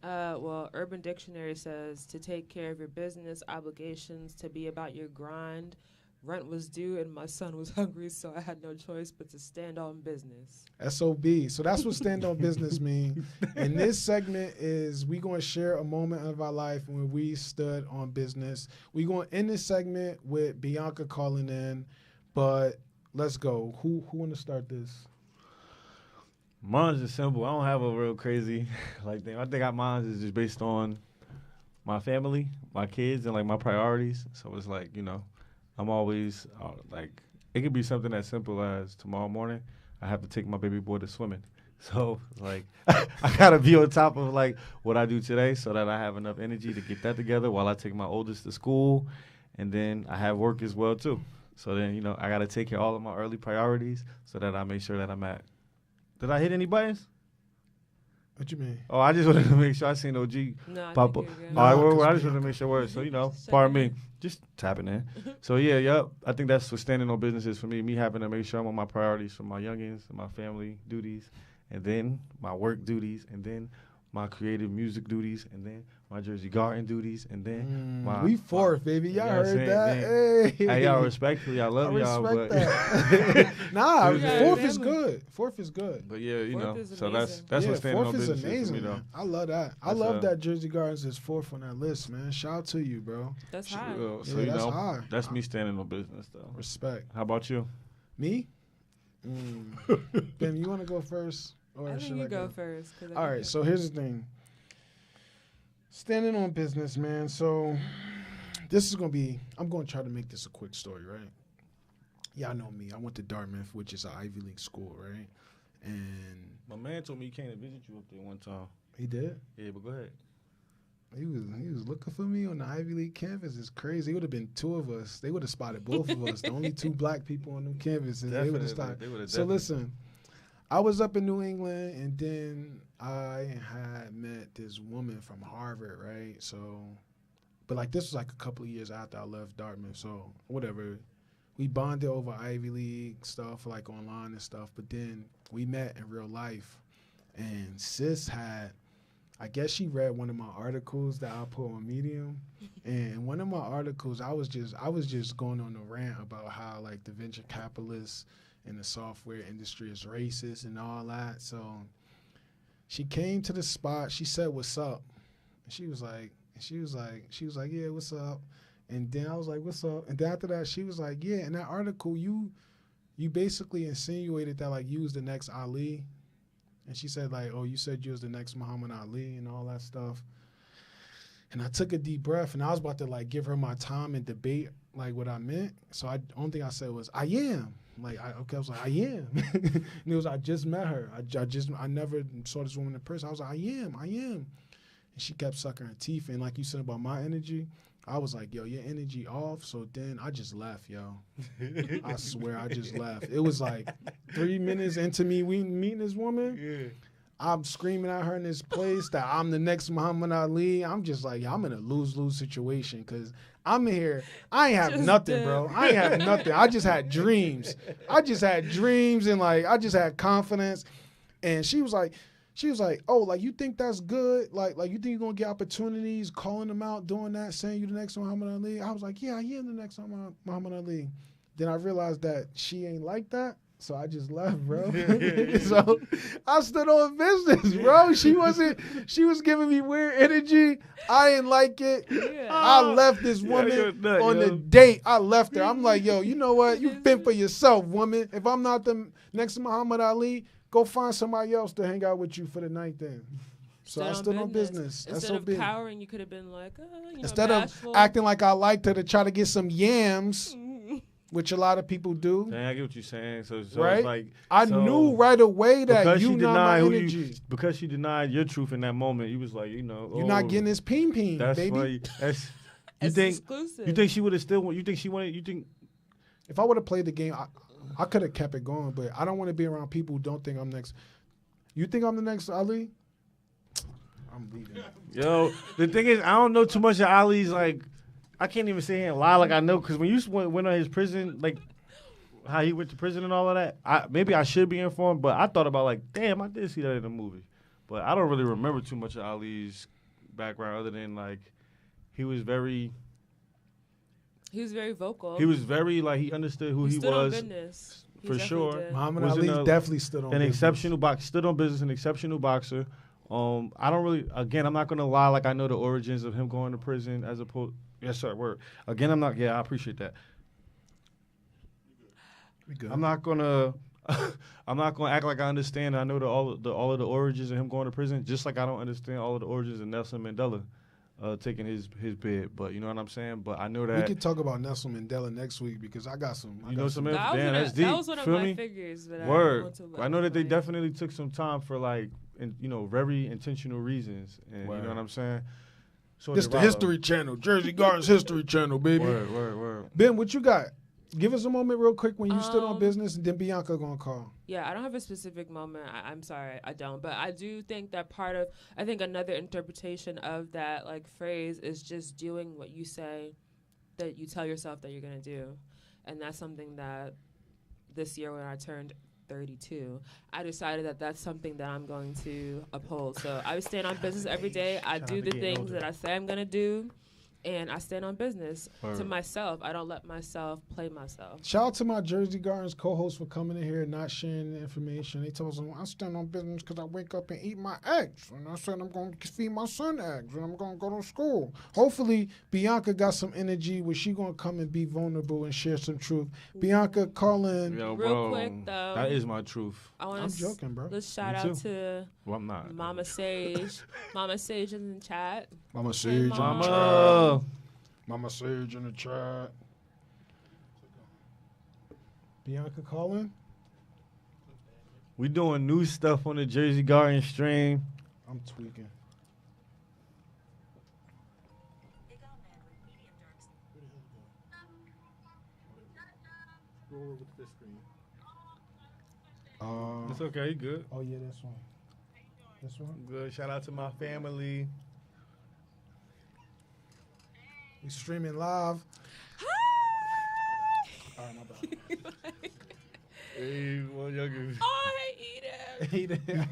Well, Urban Dictionary says to take care of your business obligations, to be about your grind. Rent was due and my son was hungry, so I had no choice but to stand on business. SOB. So that's what stand on business mean. And this segment is we going to share a moment of our life when we stood on business. We going to end this segment with Bianca calling in, but let's go. Who want to start this? Mine's just simple. I don't have a real crazy like thing. I think mine's is just based on my family, my kids, and like my priorities. So it's like, you know, I'm always like, it could be something as simple as tomorrow morning I have to take my baby boy to swimming. So like I gotta be on top of like what I do today so that I have enough energy to get that together while I take my oldest to school, and then I have work as well too. So then, you know, I gotta take care of all of my early priorities so that I make sure that I'm at. Did I hit any buttons? What you mean? Oh, I just wanted to make sure I seen OG No, pop up. Nah, All right, I 'cause just wanted to make sure word. So, you know, Just pardon checking me. Just tapping in. So, yeah, I think that's what standing on business is for me. Me having to make sure I'm on my priorities for my youngins and my family duties, and then my work duties, and then my creative music duties, and then my Jersey Garden duties, and then my... We fourth, baby. Y'all You know what I'm heard saying? that? Hey. Hey, y'all, respectfully, I love y'all. respect But that. Nah, Yeah, fourth is family. good. Fourth is good. But, yeah, you Fourth know, is so amazing. that's Yeah, what standing fourth on is business is amazing, for me, though. man. I love that. I That's love that Jersey Gardens is fourth on that list, man. Shout out to you, bro. That's high. So, Yeah, you that's know, high. that's me standing on business, though. Respect. How about you? Me? Ben, you want to go first? Or I should think you I go first. All right, so here's the thing. Standing on business, man. So this is going to be, I'm going to try to make this a quick story, right? Y'all know me. I went to Dartmouth, which is an Ivy League school, right? And My man told me he came to visit you up there one time. he did. Yeah, but go ahead. He was looking for me on the Ivy League campus. It's crazy. It would have been two of us. They would have spotted both of us. The only two black people on the campus. They would have stopped. So listen, I was up in New England, and then I had met this woman from Harvard, right? So, but like this was like a couple of years after I left Dartmouth. So whatever, we bonded over Ivy League stuff, like online and stuff. But then we met in real life, and sis had, I guess she read one of my articles that I put on Medium, and in one of my articles, I was just going on a rant about how like the venture capitalists in the software industry is racist and all that. So she came to the spot. She said, "What's up?" And she was like, "Yeah, what's up?" And then I was like, "What's up?" And then after that, she was like, "Yeah, in that article, you basically insinuated that like you was the next Ali." And she said, like, "Oh, you said you was the next Muhammad Ali and all that stuff." And I took a deep breath, and I was about to, like, give her my time and debate, like, what I meant. So the only thing I said was, "I am." Like, I was like, "I am." And it was, I just met her. I never saw this woman in person. I was like, I am. And she kept sucking her teeth. And like you said about my energy, I was like, "Yo, your energy off." So then I just left, yo. I swear I just left. It was like 3 minutes into me meeting this woman. Yeah. I'm screaming at her in this place that I'm the next Muhammad Ali. I'm just like, I'm in a lose-lose situation because I'm here. I ain't have Just nothing, dead. bro. I ain't have nothing. I just had dreams. And like I just had confidence. And she was like, "Oh, like you think that's good? Like you think you're gonna get opportunities, calling them out, doing that, saying you the next Muhammad Ali?" I was like, "Yeah, I am the next Muhammad Ali." Then I realized that she ain't like that. So I just left, bro. So I stood on business, bro. She was giving me weird energy. I didn't like it. Yeah. I left this woman you're a nut, on yo. the date. I left her. I'm like, yo, you know what? You fend for yourself, woman. If I'm not the next to Muhammad Ali, go find somebody else to hang out with you for the night then. So I stood on business. That's Instead so of big. cowering, you could have been like, Instead bashful. of acting like I liked her to try to get some yams, Mhm. which a lot of people do. Dang, I get what you're saying. So Right? it's like I so knew right away that because you she not my denied who energy. you, because she denied your truth in that moment. You was like, you know, You're not getting this peen, That's baby. why. You It's think exclusive. you think she would have still? You think she wanted? You think? If I would have played the game, I could have kept it going. But I don't want to be around people who don't think I'm next. You think I'm the next Ali? I'm leaving. Yo, the thing is, I don't know too much of Ali's. Like, I can't even sit here and lie like I know, because when you went on his prison, like how he went to prison and all of that, maybe I should be informed, but I thought about like, damn, I did see that in the movie, but I don't really remember too much of Ali's background other than like he was very vocal. He was very like he understood who he stood on was. business. He For definitely sure. did. Muhammad Was Ali in a- definitely stood on An business. exceptional box, stood on business, an exceptional boxer. I don't really. Again, I'm not gonna lie. Like I know the origins of him going to prison as opposed. Yes, sir. Word. Again, I'm not. Yeah, I appreciate that. We good. I'm not gonna. I'm not gonna act like I understand. I know all of the origins of him going to prison, just like I don't understand all of the origins of Nelson Mandela taking his bid. But you know what I'm saying. But I know we that could talk about Nelson Mandela next week because I got some. you know some. That was, Damn, one that's of, deep. that was one of Feel my me? figures. That Word. I, want to I know that they like. definitely took some time for like, very intentional reasons, and you Word. know what I'm saying. So This did the Rollo. History Channel, Jersey Gardens History Channel, baby. Word. Ben, what you got? Give us a moment real quick when you stood on Um, business, and then Bianca gonna call. Yeah, I don't have a specific moment. I'm sorry, I don't. But I do think that I think another interpretation of that like phrase is just doing what you say that you tell yourself that you're gonna do, and that's something that this year when I turned 32, I decided that that's something that I'm going to uphold. So I stand on business every day. I do the things that I say I'm gonna do. And I stand on business to Word. myself. I don't let myself play myself. Shout out to my Jersey Gardens co-host for coming in here and not sharing the information. They told us, I stand on business because I wake up and eat my eggs. And I said I'm going to feed my son eggs and I'm going to go to school. Hopefully, Bianca got some energy where she going to come and be vulnerable and share some truth. Bianca, call in. Yo, Real bro, quick, though. that is my truth. I want I'm joking, bro. Let's shout Me out too. to Well, I'm not. Mama Sage. Mama Sage is in the chat. Mama Hey, Sage in the Mama. chat. Mama. Mama Sage in the chat. Bianca, call in. We doing new stuff on the Jersey Garden stream. I'm tweaking. It's okay, good. Oh yeah, this one. This one. Good. Shout out to my family. We streaming live. All right, my bad. Hey, one younger. Oh, hey, Eden.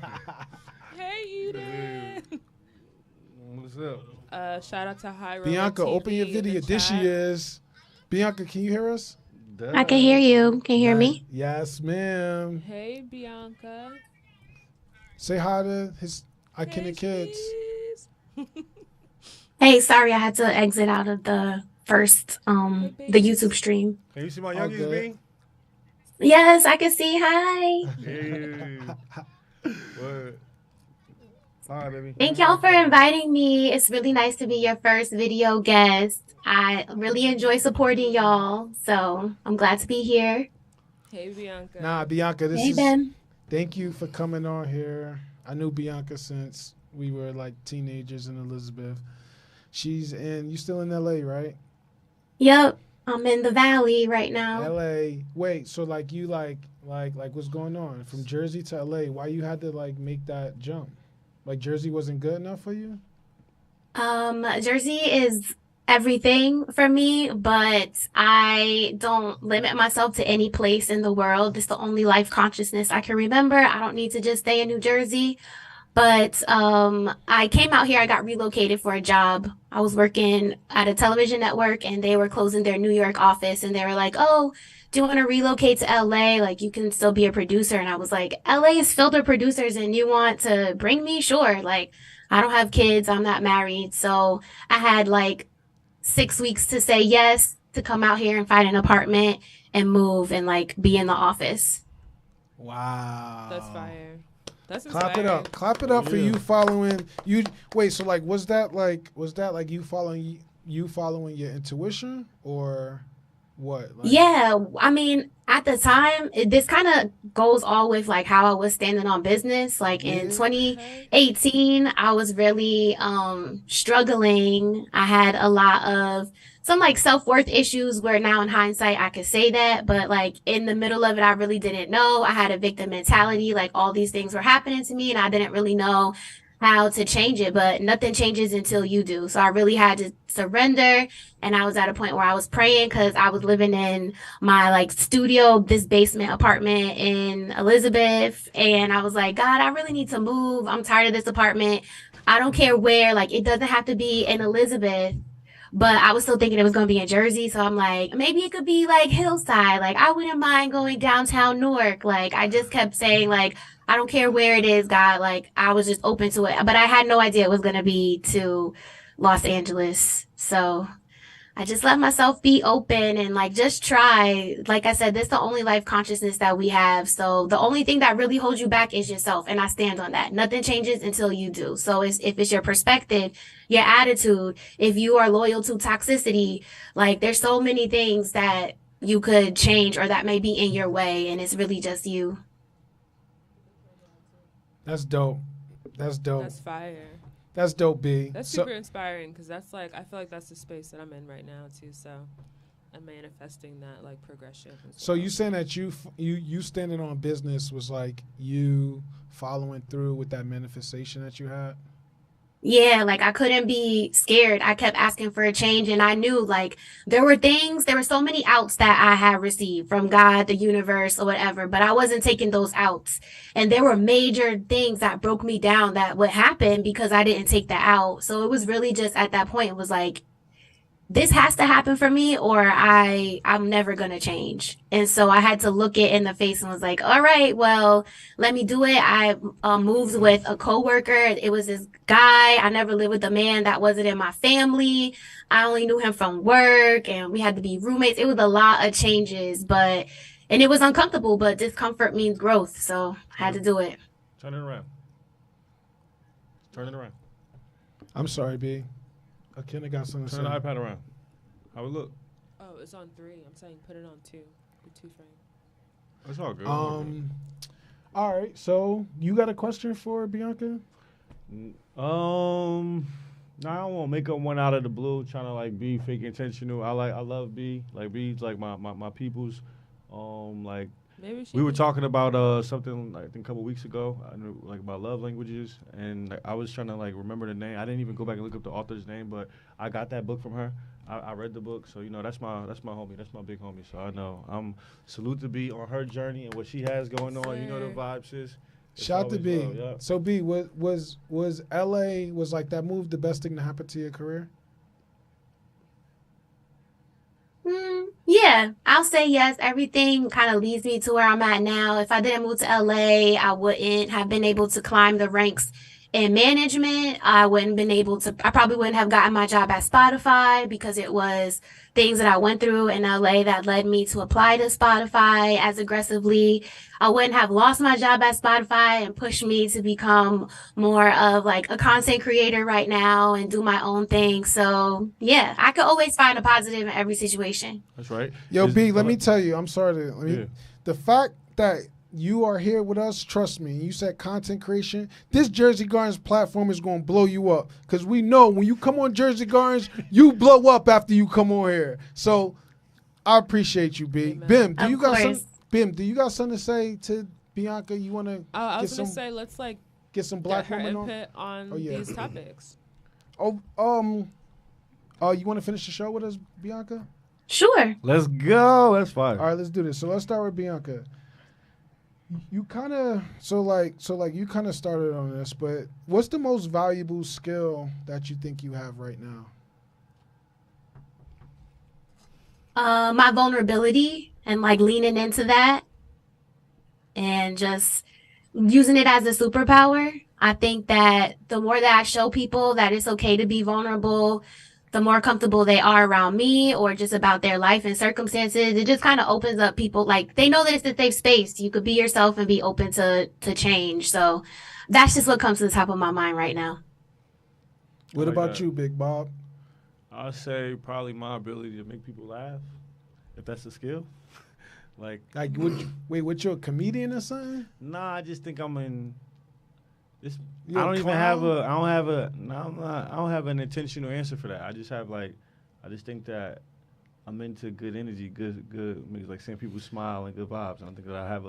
Hey, Eden. What's up? Shout out to High Roller Bianca, TV open your in the video. This she chat. is. Bianca, can you hear us? I can hear you. Can you hear me? Yes, ma'am. Hey, Bianca. Say hi to his Hey, Iconic Kids. Cheese. Hey, sorry, I had to exit out of the first the YouTube stream. Can you see my All youngest, good. B? Yes, I can see. Hi. Hey. Word. Hi, baby. Thank y'all for inviting me. It's really nice to be your first video guest. I really enjoy supporting y'all, so I'm glad to be here. Hey, Bianca. Nah, Bianca, this Hey, is. Ben. Thank you for coming on here. I knew Bianca since we were like teenagers in Elizabeth. She's in. You still in LA, right? Yep, I'm in the valley right now. LA. Wait, so like you like what's going on from Jersey to LA? Why you had to like make that jump? Like Jersey wasn't good enough for you? Jersey is everything for me, but I don't limit myself to any place in the world. It's the only life consciousness I can remember. I don't need to just stay in New Jersey. But I came out here. I got relocated for a job. I was working at a television network, and they were closing their New York office. And they were like, "Oh, do you want to relocate to LA? Like, you can still be a producer." And I was like, "LA is filled with producers, and you want to bring me? Sure." Like, I don't have kids. I'm not married, so I had like 6 weeks to say yes to come out here and find an apartment and move and like be in the office. Wow. That's fire. That's Clap it inspiring. up. Clap it up for Yeah. you following you. Wait, so like was that like you following your intuition or what? Like, Yeah, I mean, at the time, this kind of goes all with like how I was standing on business. Like in Yeah. 2018, I was really struggling. I had a lot of some like self-worth issues where now in hindsight I could say that, but like in the middle of it, I really didn't know. I had a victim mentality, like all these things were happening to me and I didn't really know how to change it, but nothing changes until you do. So I really had to surrender. And I was at a point where I was praying because I was living in my like studio, this basement apartment in Elizabeth. And I was like, God, I really need to move. I'm tired of this apartment. I don't care where, like, it doesn't have to be in Elizabeth. But I was still thinking it was going to be in Jersey. So I'm like, maybe it could be like Hillside. Like, I wouldn't mind going downtown Newark. Like, I just kept saying, like, I don't care where it is, God. Like, I was just open to it. But I had no idea it was going to be to Los Angeles. So I just let myself be open and like just try. Like I said, this is the only life consciousness that we have. So the only thing that really holds you back is yourself. And I stand on that. Nothing changes until you do. So if it's your perspective, your attitude, if you are loyal to toxicity, like there's so many things that you could change or that may be in your way. And it's really just you. That's dope. That's dope. That's fire. That's dope, B. That's So- super inspiring because that's like I feel like that's the space that I'm in right now too. So I'm manifesting that like progression. as So well. you saying that you standing on business was like you following through with that manifestation that you had? Yeah, like I couldn't be scared. I kept asking for a change, and I knew like there were so many outs that I had received from God, the universe, or whatever, but I wasn't taking those outs. And there were major things that broke me down that would happen because I didn't take that out. So it was really just at that point, it was like, this has to happen for me or I'm never going to change. And so I had to look it in the face and was like, all right, well, let me do it. I moved with a coworker. It was this guy. I never lived with a man that wasn't in my family. I only knew him from work and we had to be roommates. It was a lot of changes, and it was uncomfortable, but discomfort means growth. So I had to do it. Turn it around. Turn it around. I'm sorry, B. Akinna got something to Turn the say. iPad around. How it look? Oh, it's on 3. I'm saying put it on 2. The 2 frame. It's all good. All right. So you got a question for Bianca? No, I don't want to make up one out of the blue, trying to like be fake intentional. I love B. Like B's like my people's. Like Maybe she we were can- talking about something I think a couple weeks ago. I knew like about love languages, and like, I was trying to like remember the name. I didn't even go back and look up the author's name, but I got that book from her. I read the book, so you know that's my homie. That's my big homie. So I know salute to B on her journey and what she has going on. You know the Sir. vibes, sis. It's Shout to always B. love, yeah. So B, was LA was like that move the best thing to happen to your career? Yeah, I'll say yes. Everything kind of leads me to where I'm at now. If I didn't move to LA, I wouldn't have been able to climb the ranks in management. I probably wouldn't have gotten my job at Spotify because it was things that I went through in LA that led me to apply to Spotify as aggressively. I wouldn't have lost my job at Spotify and pushed me to become more of like a content creator right now and do my own thing. So yeah, I could always find a positive in every situation. That's right. Yo, Is- B, let me tell you, I'm sorry to Yeah. the fact that you are here with us, trust me, you said content creation, this Jersey Gardens platform is going to blow you up because we know when you come on Jersey Gardens, you blow up after you come on here. So I appreciate you, B. Amen. Bim, do Of you got course. do you got something to say to Bianca? You want to I get was gonna some say let's like get some get black her women on? input on Oh, yeah. these topics. Oh, you want to finish the show with us, Bianca? Sure. Let's go. That's fine. All right, let's do this. So let's start with Bianca. You kind of you kind of started on this, but what's the most valuable skill that you think you have right now? My vulnerability and like leaning into that and just using it as a superpower. I think that the more that I show people that it's okay to be vulnerable, the more comfortable they are around me or just about their life and circumstances. It just kind of opens up people. Like they know that it's a safe space. You could be yourself and be open to change. So that's just what comes to the top of my mind right now. What like about that. you, Big Bob? I'll say probably my ability to make people laugh, if that's a skill. Like, What you a comedian or something? nah, I just think I'm in. This, You I a don't even clown? have a. I don't have a. No, I'm not. I don't have an intentional answer for that. I just have like. I just think that I'm into good energy, good, like seeing people smile and good vibes. And I think that I have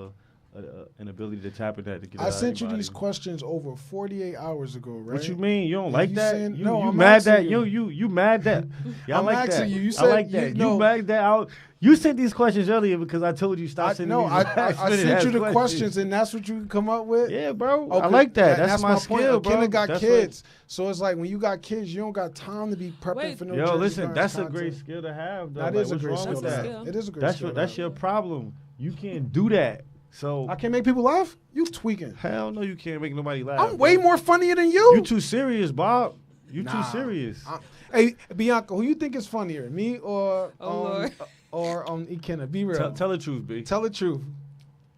an ability to tap into that to get. I out sent you anybody. these questions over 48 hours ago, right? What you mean? You don't And like you that? saying- you no, you I'm mad asking that you. you mad that? Yeah, I I'm like asking that. you. You I said like you- that. no. You mad that? You sent these questions earlier because I told you stop sending No, these. I last-minute sent ass you the questions, and that's what you can come up with. Yeah, bro. I Okay, like that. That's and my point. skill, bro. Kenna got That's kids, so it's like when you got kids, you don't got time to be prepping Wait. for no. Yo, Jersey listen, Girls that's a content. great skill to have, though. That Like, is a what's great wrong skill with to That's a have. skill. It is a great That's skill. that's to your have. problem. You can't do that. So I can't make people laugh. You tweaking. hell no, you can't make nobody laugh. I'm way bro. more funnier than you. You too serious, Bob. You Nah. too serious. Hey, Bianca, who you think is funnier, me or Lord. or Ikenna? Be real. Tell the truth, B. Tell the truth.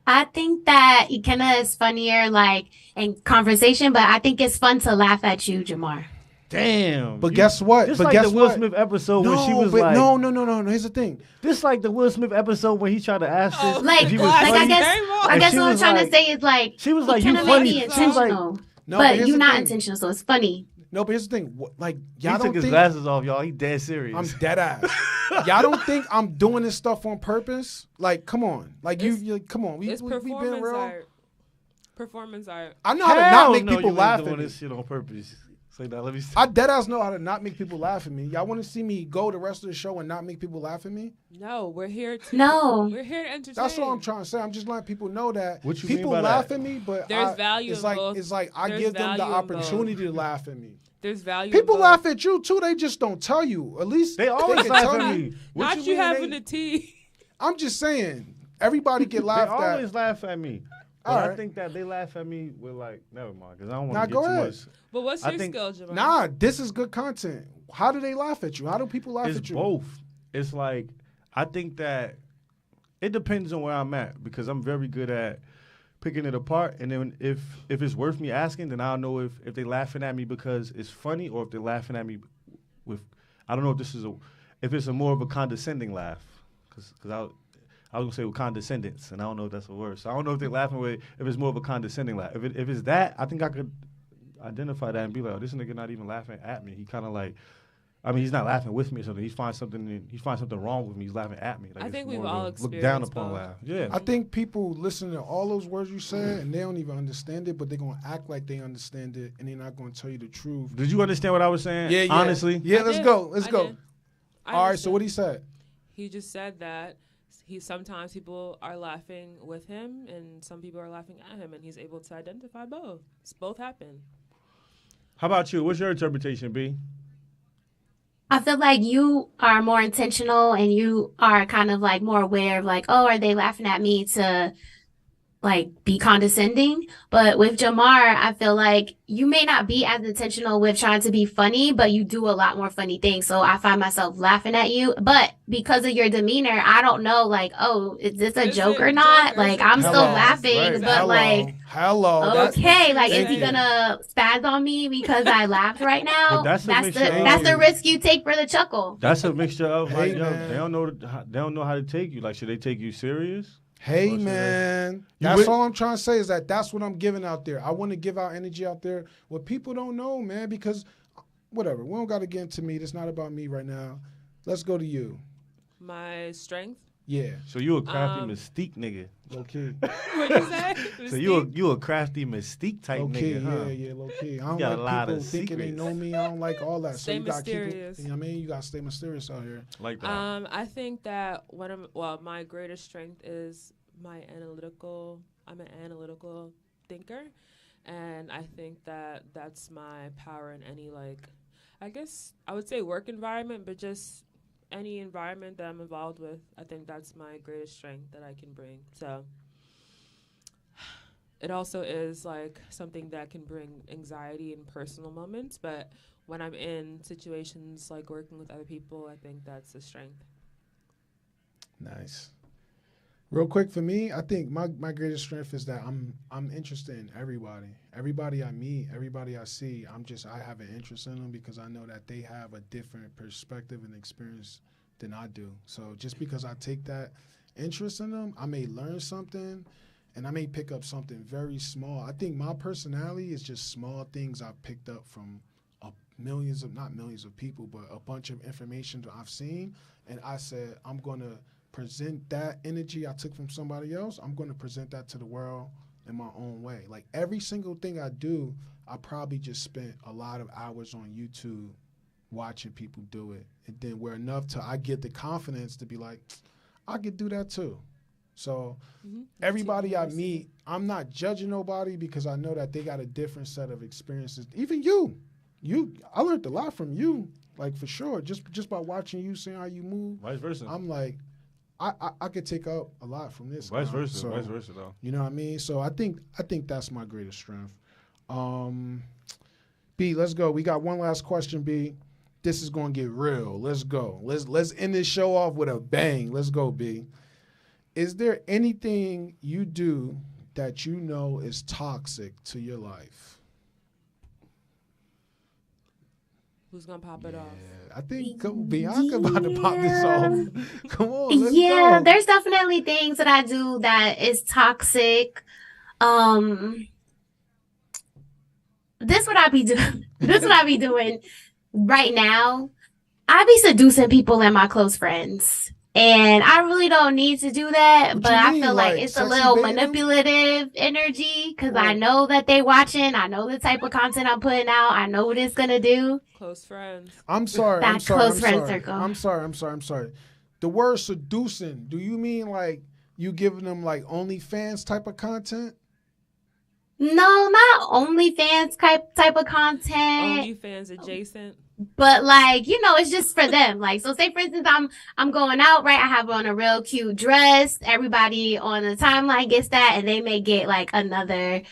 I think that Ikenna is funnier like in conversation, but I think it's fun to laugh at you, Jamar. Damn. But guess what? Just But like guess the Will what? Smith episode No, when she was but like, no. Here's the thing. This like the Will Smith episode when he tried to ask this. Oh, Like, if he was like I funny. guess, Very well. I And guess she what I'm was trying like- to say is like, she was like, you Ikenna may funny. be She was like, intentional, No, but here's you're the not thing. intentional, so it's funny. No, but here's the thing. Like, he y'all took don't his think glasses off, y'all. He dead serious. I'm dead ass. Y'all don't think I'm doing this stuff on purpose? Like, come on. Like, come on. It's We been performance real. art. Performance art. I know how to Hell not make no, people you laugh ain't at doing me. this shit on purpose. Say that. Let me see. I dead ass know how to not make people laugh at me. Y'all want to see me go the rest of the show and not make people laugh at me? No, we're here to. No. We're here to entertain. That's what I'm trying to say. I'm just letting people know that What you mean people by laugh that? at me, but There's value it's in like both. it's like I There's give them the value in both. opportunity to laugh at me. There's value. People in both. laugh at you too. They just don't tell you. At least They always can laugh tell at me. me. What Not you mean having they, a tea. I'm just saying. Everybody get They laughed always at. laugh at me. But All I right. think that they laugh at me with like, never mind, because I don't Nah, want to go get too ahead. much. But what's I your think- skill, Jamar? Nah, this is good content. How do they laugh at you? How do people laugh It's at you? both. It's like I think that it depends on where I'm at because I'm very good at picking it apart, and then if it's worth me asking, then I'll know if they're laughing at me because it's funny or if they're laughing at me with I don't know if this is if it's a more of a condescending laugh because I was gonna say with condescendence, and I don't know if that's a word. So I don't know if they're laughing with if it's more of a condescending laugh. If it's that, I think I could identify that and be like, oh, this nigga not even laughing at me. He kind of like, I mean, he's not laughing with me or something. He finds something wrong with me. He's laughing at me. Like I it's think more we've of a all look down experienced upon both. laugh. Yeah. I think people listen to all those words you said and they don't even understand it, but they're gonna act like they understand it and they're not gonna tell you the truth. Did you understand what I was saying? Honestly. Yeah, I let's did. go. Let's I go. did. I All right, so understand. what he said. He just said that sometimes people are laughing with him and some people are laughing at him, and he's able to identify both. Both happen. How about you? What's your interpretation, B? I feel like you are more intentional and you are kind of like more aware of like, oh, are they laughing at me to like be condescending? But with Jamar, I feel like you may not be as intentional with trying to be funny, but you do a lot more funny things. So I find myself laughing at you. But because of your demeanor, I don't know like, oh, is this a Is joke it or a not? joke or Like is it I'm still Hello. laughing, Right. but like hello. That's- okay, like is Thank he you. gonna spaz on me because I laughed right now? But that's a mixture of- that's the risk you take for the chuckle. That's a mixture of like, Hey, yo, man. they don't know how to take you. Like, should they take you serious? Hey Or should man, You that's with- all I'm trying to say is that's what I'm giving out there. I want to give out energy out there what people don't know, man. Because whatever, we don't got to get into me. It's not about me right now. Let's go to you. My strength. Yeah, So you a crafty Um, mystique nigga. low key, What you say? So you a crafty mystique type low key, nigga, huh? yeah, low key. I don't got a like lot people of thinking they secrets. know me. I don't like all that. Stay so you got to keep it. mysterious. You know what I mean? You got to stay mysterious out here. Like that. I think that my greatest strength is I'm an analytical thinker, and I think that that's my power in any, like, I guess I would say work environment, but just any environment that I'm involved with. I think that's my greatest strength that I can bring. So it also is like something that can bring anxiety in personal moments, but when I'm in situations like working with other people, I think that's a strength. Nice. Real quick for me, I think my greatest strength is that I'm interested in everybody. Everybody I meet, everybody I see, I have an interest in them because I know that they have a different perspective and experience than I do. So just because I take that interest in them, I may learn something and I may pick up something very small. I think my personality is just small things I've picked up from not millions of people, but a bunch of information that I've seen. And I said, I'm going to present that energy I took from somebody else. I'm going to present that to the world in my own way. Like every single thing I do, I probably just spent a lot of hours on YouTube watching people do it. And then I get the confidence to be like, I could do that too. So everybody I meet, I'm not judging nobody because I know that they got a different set of experiences. Even you, I learned a lot from you, like for sure. Just by watching you, seeing how you move. Vice versa. I'm like, I could take up a lot from this. Vice versa though. You know what I mean? So I think that's my greatest strength. B, let's go. We got one last question, B. This is gonna get real. Let's go. Let's end this show off with a bang. Let's go, B. Is there anything you do that you know is toxic to your life? Who's gonna pop it off? I think Bianca about to pop this off. Come on, let's Yeah, go. there's definitely things that I do that is toxic. This what I be doing. This what I be doing right now. I be seducing people and my close friends. And I really don't need to do that, What but you I mean, feel like like it's a sexy little baiting? manipulative energy because I What? know that they watching. I know the type of content I'm putting out. I know what it's gonna do. Close friends. I'm sorry. That close friend circle. I'm sorry. The word seducing, do you mean like you giving them like OnlyFans type of content? No, not OnlyFans type of content. OnlyFans adjacent. But like, it's just for them. Like, so say for instance, I'm going out, right? I have on a real cute dress. Everybody on the timeline gets that, and they may get like another,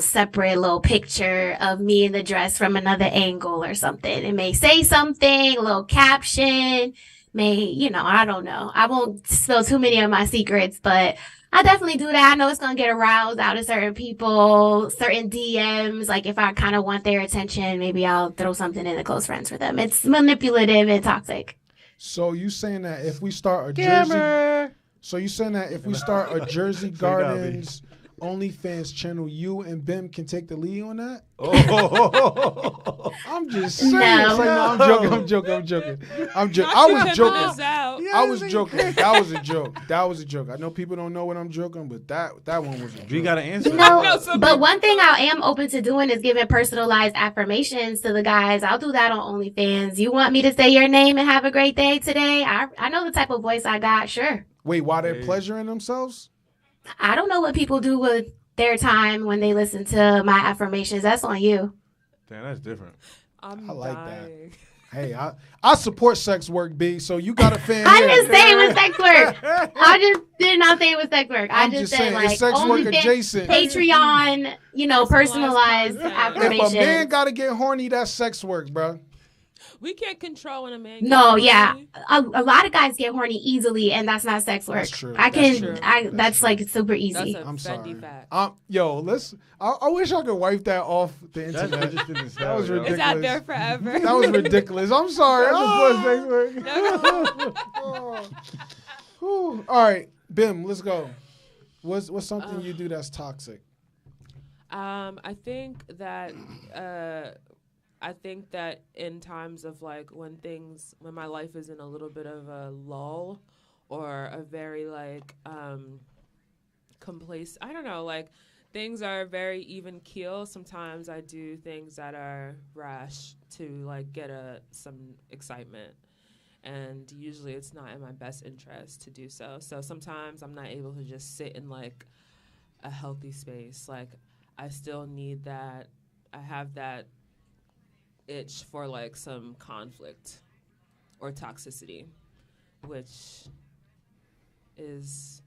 separate little picture of me in the dress from another angle or something. It may say something, a little caption, I don't know. I won't spill too many of my secrets, but I definitely do that. I know it's going to get aroused out of certain people, certain DMs. Like if I kind of want their attention, maybe I'll throw something in the close friends for them. It's manipulative and toxic. So you saying that if we start a Jersey Gardens OnlyFans channel, you and Bim can take the lead on that? Oh. I'm just saying. No. It's like, no, I'm joking. I was joking. I was joking. That was a joke. I know people don't know what I'm joking, but that one was a joke. We got to answer. No, but one thing I am open to doing is giving personalized affirmations to the guys. I'll do that on OnlyFans. You want me to say your name and have a great day today? I know the type of voice I got. Sure. Wait, while they're pleasuring themselves? I don't know what people do with their time when they listen to my affirmations. That's on you. Damn, that's different. I like that. Hey, I support sex work, B. So you got a fan. I didn't say it was sex work. I just did not say it was sex work. I'm I just saying, said like it's sex work OnlyFans, adjacent. Patreon, personalized content. affirmations. If a man gotta get horny, that's sex work, bro. We can't control when a man. No, gets yeah, horny. a lot of guys get horny easily, and that's not sex work. That's true. I That's can, true. that's That's like super easy. That's a I'm Fendi sorry. fact. I wish I could wipe that off the That's internet. interesting as That hell, was yo. ridiculous. It's out there forever. That was ridiculous. I'm sorry. That's a No. Whew. All right, Bim, let's go. What's something you do that's toxic? I think that in times of like when my life is in a little bit of a lull or a very like complacent, I don't know, like things are very even keel. Sometimes I do things that are rash to like get some excitement. and usually it's not in my best interest to do so. So sometimes I'm not able to just sit in like a healthy space. Like I still need that. I have that itch for like some conflict or toxicity, which is,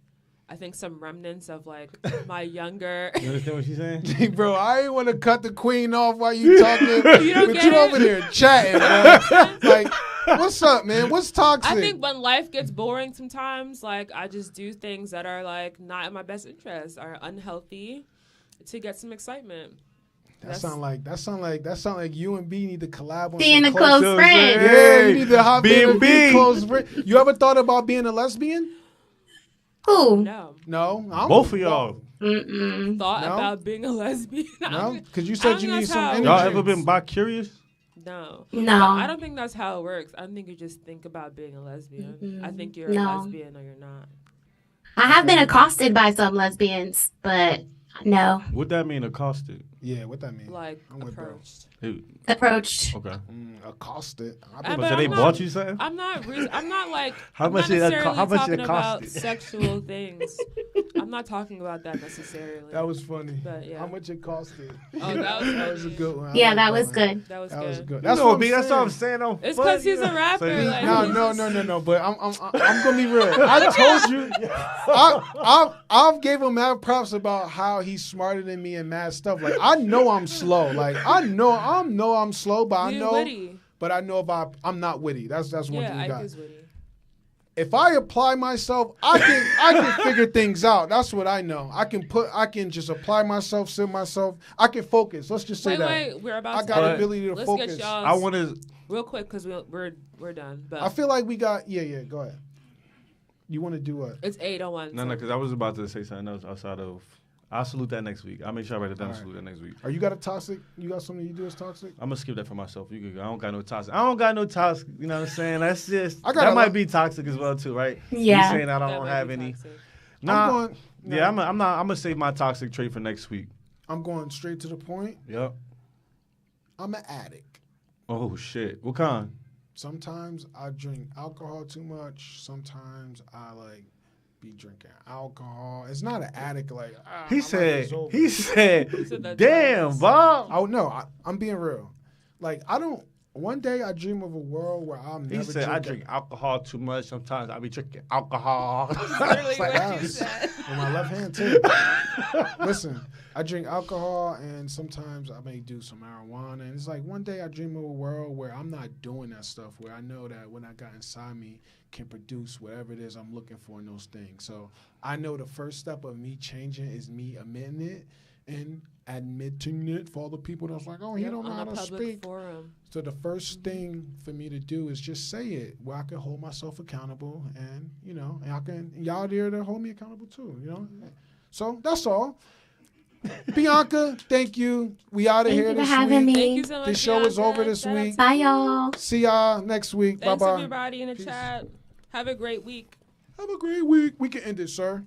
I think, some remnants of like my younger. You understand what she's saying? Bro, I ain't want to cut the queen off while you talking, You don't but get you it? over there chatting, bro. Like, what's up, man? What's toxic? I think when life gets boring sometimes, like I just do things that are like not in my best interest, are unhealthy, to get some excitement. that sound like you and B need to collab on Being some a close Close friend. friend. Yeah, you need to hop in and be B&B. close friend. You ever thought about being a lesbian? Who? No. No, I'm, Both of y'all. Mm-mm. Thought No? about being a lesbian. No, because you I said don't you think need that's some how- energy. Y'all ever been bi-curious? No. No. I don't think that's how it works. I don't think you just think about being a lesbian. I think you're a No. lesbian or you're not. I have been accosted by some lesbians, but no. What that mean, accosted? Yeah, what that mean? Like I'm with bro. approached. Hey, Approached. okay. Accosted. But So I'm they not- bought you something? I'm not like How I'm much not it acco- necessarily how much it talking about costed? sexual things. I'm not talking about that necessarily. That was funny. But, yeah. How much it costed? Oh, that was that was a funny. good one. I Yeah, like that was one. good. That was That good. was good. That's That's what what I'm B. That's what I'm saying. saying. It's 'cause he's a rapper, So, like- No. But I'm gonna be real. I told you. I've gave him mad props about how he's smarter than me and mad stuff. Like I know I'm slow. Like I know I'm slow, but I You're know. witty. But I know if I'm not witty. That's one thing Yeah, we Ike got. is witty. If I apply myself, I can figure things out. That's what I know. I can just apply myself, sit myself. I can focus. Let's just say Wait, we're about I to got end. ability to Let's focus. get y'all I want to. real quick because we're done. But I feel like we got yeah. Go ahead. You want to do what? it's 8:01. No, so- because I was about to say something else outside of. I'll salute that next week. I'll make sure I write it down and All right. salute that next week. Are you got a toxic? You got something you do as toxic? I'm gonna skip that for myself. You can go. I don't got no toxic. You know what I'm saying? That's just. I got That a might lot- be toxic as well too, right? Yeah. You saying I That don't might have be any? toxic. Nah. I'm going. Yeah, I'm not. I'm gonna save my toxic trait for next week. I'm going straight to the point. Yep. I'm an addict. Oh shit. What kind? Sometimes I drink alcohol too much. Sometimes I be drinking alcohol. It's not an addict like He my life said. is over. He said. said that Damn, twice. Bob. Oh no, I'm being real. Like I don't. One day I dream of a world where I'm He never. said I drinking- drink alcohol too much. Sometimes I be drinking alcohol. Literally It's like, what ah, you said. with my left hand too. Listen, I drink alcohol and sometimes I may do some marijuana. And it's like one day I dream of a world where I'm not doing that stuff, where I know that what I got inside me can produce whatever it is I'm looking for in those things. So I know the first step of me changing is me admitting it and admitting it for all the people that's like, oh, he Yep, don't know on how a to public speak. forum. So the first thing for me to do is just say it, where I can hold myself accountable, and y'all there to hold me accountable too, So that's all. Bianca, thank you. We out of Thank here you for this having week. me. Thank you so much. This show is Bianca. over this Shout out week. to- Bye, y'all. See y'all next week. Bye Thanks bye. everybody in the Peace. chat. Have a great week. Have a great week. We can end it, sir.